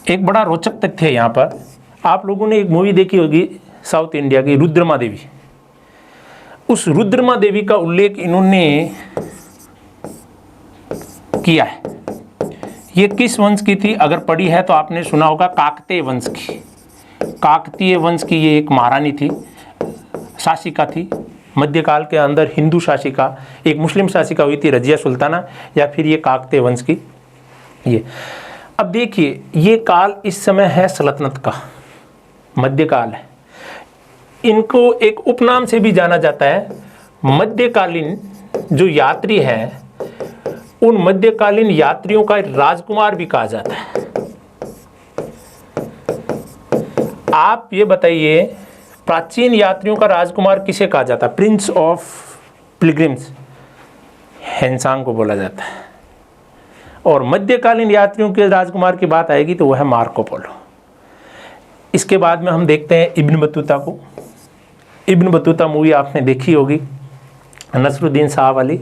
S1: एक बड़ा रोचक तथ्य है यहाँ पर, आप लोगों ने एक मूवी देखी होगी साउथ इंडिया की, रुद्रमा देवी। उस रुद्रमा देवी का उल्लेख इन्होंने किया है। ये किस वंश की थी? अगर पढ़ी है तो आपने सुना होगा काकतीय वंश की। काकतीय वंश की ये एक महारानी थी, शासिका थी। मध्यकाल के अंदर हिंदू शासिका, एक मुस्लिम शासिका हुई थी रजिया सुल्ताना, या फिर ये काकतीय वंश की ये। अब देखिए ये काल इस समय है सल्तनत का, मध्यकाल है। इनको एक उपनाम से भी जाना जाता है। मध्यकालीन जो यात्री है उन मध्यकालीन यात्रियों का राजकुमार भी कहा जाता है। आप ये बताइए, प्राचीन यात्रियों का राजकुमार किसे कहा जाता है? प्रिंस ऑफ पिलग्रिम्स हेनसांग को बोला जाता है। और मध्यकालीन यात्रियों के राजकुमार की बात आएगी तो वह है मार्को पोलो। इसके बाद में हम देखते हैं इब्न बतूता को। इब्न बतूता मूवी आपने देखी होगी, नसरुद्दीन शाह वाली,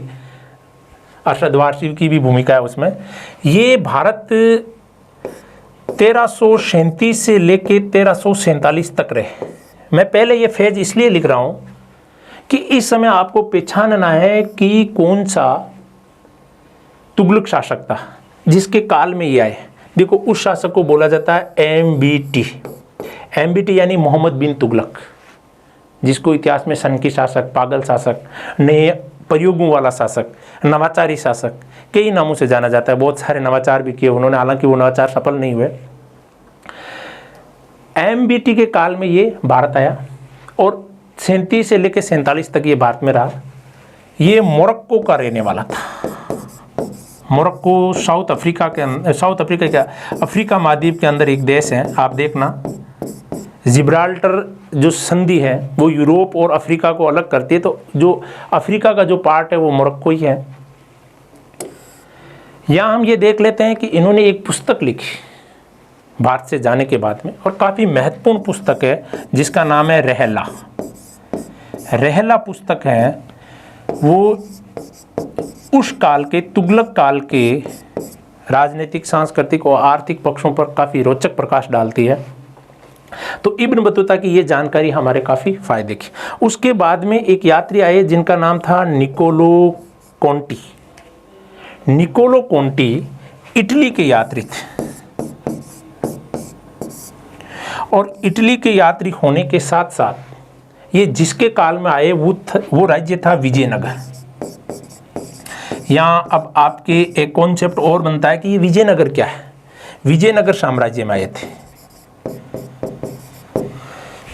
S1: अरशद वारसी की भी भूमिका है उसमें। ये भारत 1337 से लेके 1347 तक रहे। मैं पहले ये फेज इसलिए लिख रहा हूँ कि इस समय आपको पहचानना है कि कौन सा तुगलक शासक था जिसके काल में ये आए। देखो, उस शासक को बोला जाता है MBT। MBT यानी मोहम्मद बिन तुगलक, जिसको इतिहास में सन की शासक, पागल शासक, नए प्रयोगों वाला शासक, नवाचारी शासक, कई नामों से जाना जाता है। बहुत सारे नवाचार भी किए उन्होंने, हालांकि वो नवाचार सफल नहीं हुए। MBT के काल में ये भारत आया और 37 से लेकर 47 तक ये भारत में रहा। ये मोरक्को का रहने वाला था। मोरक्को साउथ अफ्रीका क्या, अफ्रीका महाद्वीप के अंदर एक देश है। आप देखना, जिब्राल्टर जो संधि है वो यूरोप और अफ्रीका को अलग करती है, तो जो अफ्रीका का जो पार्ट है वो मोरक्को ही है। यहाँ हम ये देख लेते हैं कि इन्होंने एक पुस्तक लिखी भारत से जाने के बाद में, और काफ़ी महत्वपूर्ण पुस्तक है जिसका नाम है रहला। रहला पुस्तक है वो उस काल के, तुगलक काल के राजनीतिक, सांस्कृतिक और आर्थिक पक्षों पर काफ़ी रोचक प्रकाश डालती है। तो इब्न बतूता की ये जानकारी हमारे काफ़ी फायदे की। उसके बाद में एक यात्री आए जिनका नाम था Niccolo Conti. Niccolo Conti Italy के यात्री थे, और इटली के यात्री होने के साथ साथ ये जिसके काल में आए वो राज्य था विजयनगर। यहाँ अब आपके एक कॉन्सेप्ट और बनता है कि ये विजयनगर क्या है। विजयनगर साम्राज्य में आए थे।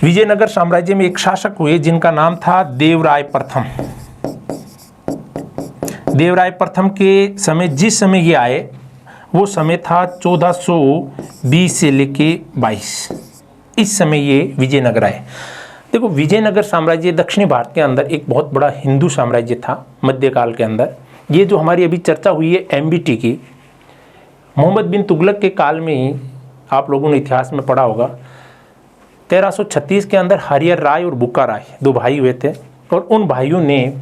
S1: विजयनगर साम्राज्य में एक शासक हुए जिनका नाम था देवराय प्रथम। देवराय प्रथम के समय, जिस समय ये आए वो समय था 1420 से लेके 22। इस समय ये विजयनगर आए। देखो, विजयनगर साम्राज्य दक्षिणी भारत के अंदर एक बहुत बड़ा हिंदू साम्राज्य था मध्यकाल के अंदर। ये जो हमारी अभी चर्चा हुई है MBT की, मोहम्मद बिन तुगलक के काल में ही आप लोगों ने इतिहास में पढ़ा होगा। 1336 के अंदर हरिहर राय और बुक्का राय दो भाई हुए थे, और उन भाइयों ने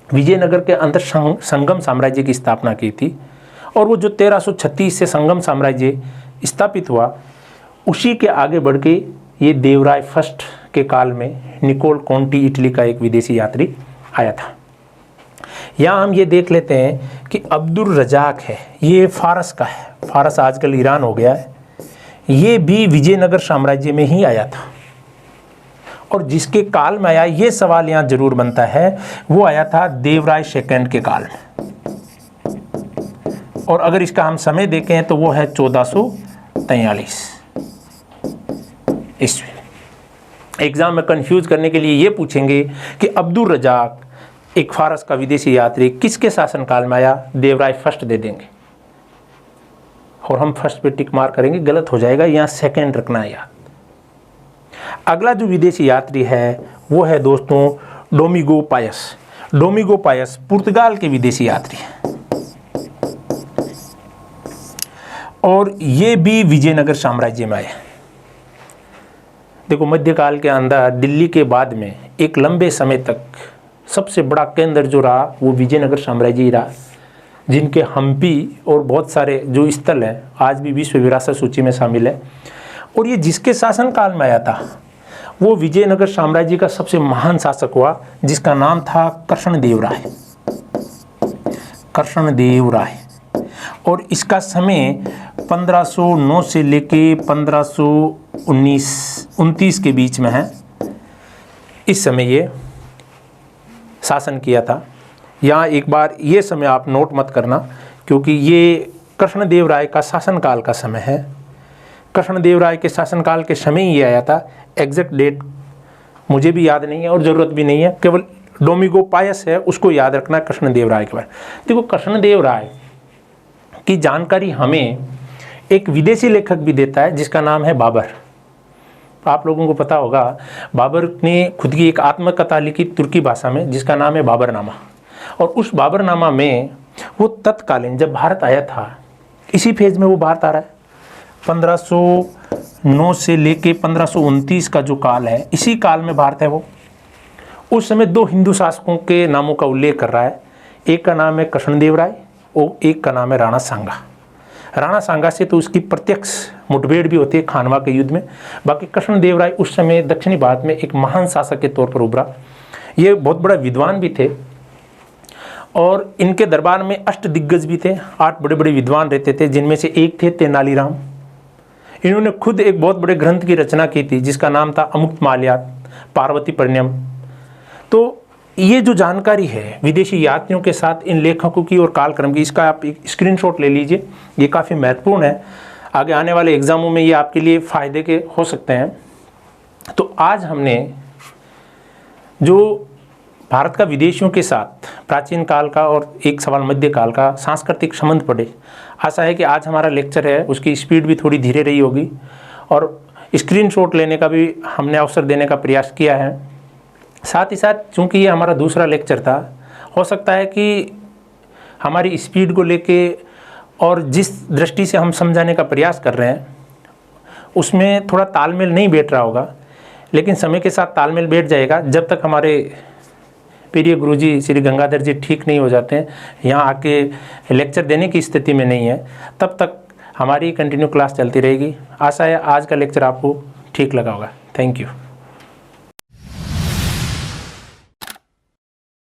S1: विजयनगर के अंदर संगम साम्राज्य की स्थापना की थी। और वो जो 1336 से संगम साम्राज्य स्थापित हुआ, उसी के आगे बढ़ के ये देवराय फर्स्ट के काल में निकोल कोंटी इटली का एक विदेशी यात्री आया था। यहाँ हम ये देख लेते हैं कि अब्दुल रजाक है, ये फारस का है। फारस आजकल ईरान हो गया है। ये भी विजयनगर साम्राज्य में ही आया था, और जिसके काल में आया, ये सवाल यहाँ जरूर बनता है, वो आया था देवराय सेकंड के काल में। और अगर इसका हम समय देखें तो वो है 1443 ईस्वी। एग्जाम में कंफ्यूज करने के लिए ये पूछेंगे कि अब्दुल रजाक एक फारस का विदेशी यात्री किसके शासनकाल में आया? देवराय फर्स्ट दे देंगे और हम फर्स्ट पे टिक मार करेंगे, गलत हो जाएगा, यहाँ सेकंड रखना है याद। अगला जो विदेशी यात्री है वो है दोस्तों डोमिगो पायस। डोमिगो पायस पुर्तगाल के विदेशी यात्री हैं, और ये भी विजयनगर साम्राज्य में आए। देखो, मध्यकाल के अंदर दिल्ली के बाद में एक लंबे समय तक सबसे बड़ा केंद्र जो रहा वो विजयनगर साम्राज्य ही रहा, जिनके हम्पी और बहुत सारे जो स्थल हैं आज भी विश्व विरासत सूची में शामिल है। और ये जिसके शासनकाल में आया था वो विजयनगर साम्राज्य का सबसे महान शासक हुआ, जिसका नाम था कृष्णदेव राय। कृष्णदेव राय। और इसका समय 1509 से लेके 1529 के बीच में है। इस समय ये शासन किया था। यहाँ एक बार ये समय आप नोट मत करना, क्योंकि ये कृष्णदेव राय का शासनकाल का समय है। कृष्णदेव राय के शासनकाल के समय ही ये आया था। एग्जैक्ट डेट मुझे भी याद नहीं है और ज़रूरत भी नहीं है, केवल डोमिगो पायस है उसको याद रखना कृष्णदेव राय के बारे। देखो, कृष्णदेव राय की जानकारी हमें एक विदेशी लेखक भी देता है जिसका नाम है बाबर। आप लोगों को पता होगा, बाबर ने खुद की एक आत्मकथा लिखी तुर्की भाषा में जिसका नाम है बाबरनामा। और उस बाबरनामा में वो तत्कालीन जब भारत आया था, इसी फेज में वो भारत आ रहा है, 1509 से लेके 1529 का जो काल है, इसी काल में भारत है वो। उस समय 2 हिंदू शासकों के नामों का उल्लेख कर रहा है। एक का नाम है कृष्णदेव राय और एक का नाम है राणा सांगा। राणा सांगा से तो उसकी प्रत्यक्ष मुठभेड़ भी होती है खानवा के युद्ध में। बाकी कृष्णदेव राय उस समय दक्षिणी भारत में एक महान शासक के तौर पर उभरा। ये बहुत बड़ा विद्वान भी थे और इनके दरबार में अष्टदिग्गज भी थे, 8 बड़े बड़े विद्वान रहते थे, जिनमें से एक थे तेनालीराम। इन्होंने खुद एक बहुत बड़े ग्रंथ की रचना की थी जिसका नाम था अमुक्तमाल्यात पार्वती परिणयम। तो ये जो जानकारी है विदेशी यात्रियों के साथ इन लेखकों की और कालक्रम की, इसका आप एक स्क्रीनशॉट ले लीजिए, ये काफ़ी महत्वपूर्ण है। आगे आने वाले एग्जामों में ये आपके लिए फ़ायदे के हो सकते हैं। तो आज हमने जो भारत का विदेशियों के साथ प्राचीन काल का और एक सवाल मध्यकाल का सांस्कृतिक संबंध पढ़े। आशा है कि आज हमारा लेक्चर है उसकी स्पीड भी थोड़ी धीरे रही होगी और स्क्रीनशॉट लेने का भी हमने अवसर देने का प्रयास किया है। साथ ही साथ चूँकि ये हमारा दूसरा लेक्चर था, हो सकता है कि हमारी स्पीड को लेके और जिस दृष्टि से हम समझाने का प्रयास कर रहे हैं उसमें थोड़ा तालमेल नहीं बैठ रहा होगा, लेकिन समय के साथ तालमेल बैठ जाएगा। जब तक हमारे प्रिय गुरुजी श्री गंगाधर जी ठीक नहीं हो जाते हैं, यहाँ आके लेक्चर देने की स्थिति में नहीं है, तब तक हमारी कंटिन्यू क्लास चलती रहेगी। आशा है आज का लेक्चर आपको ठीक लगा होगा। Thank you.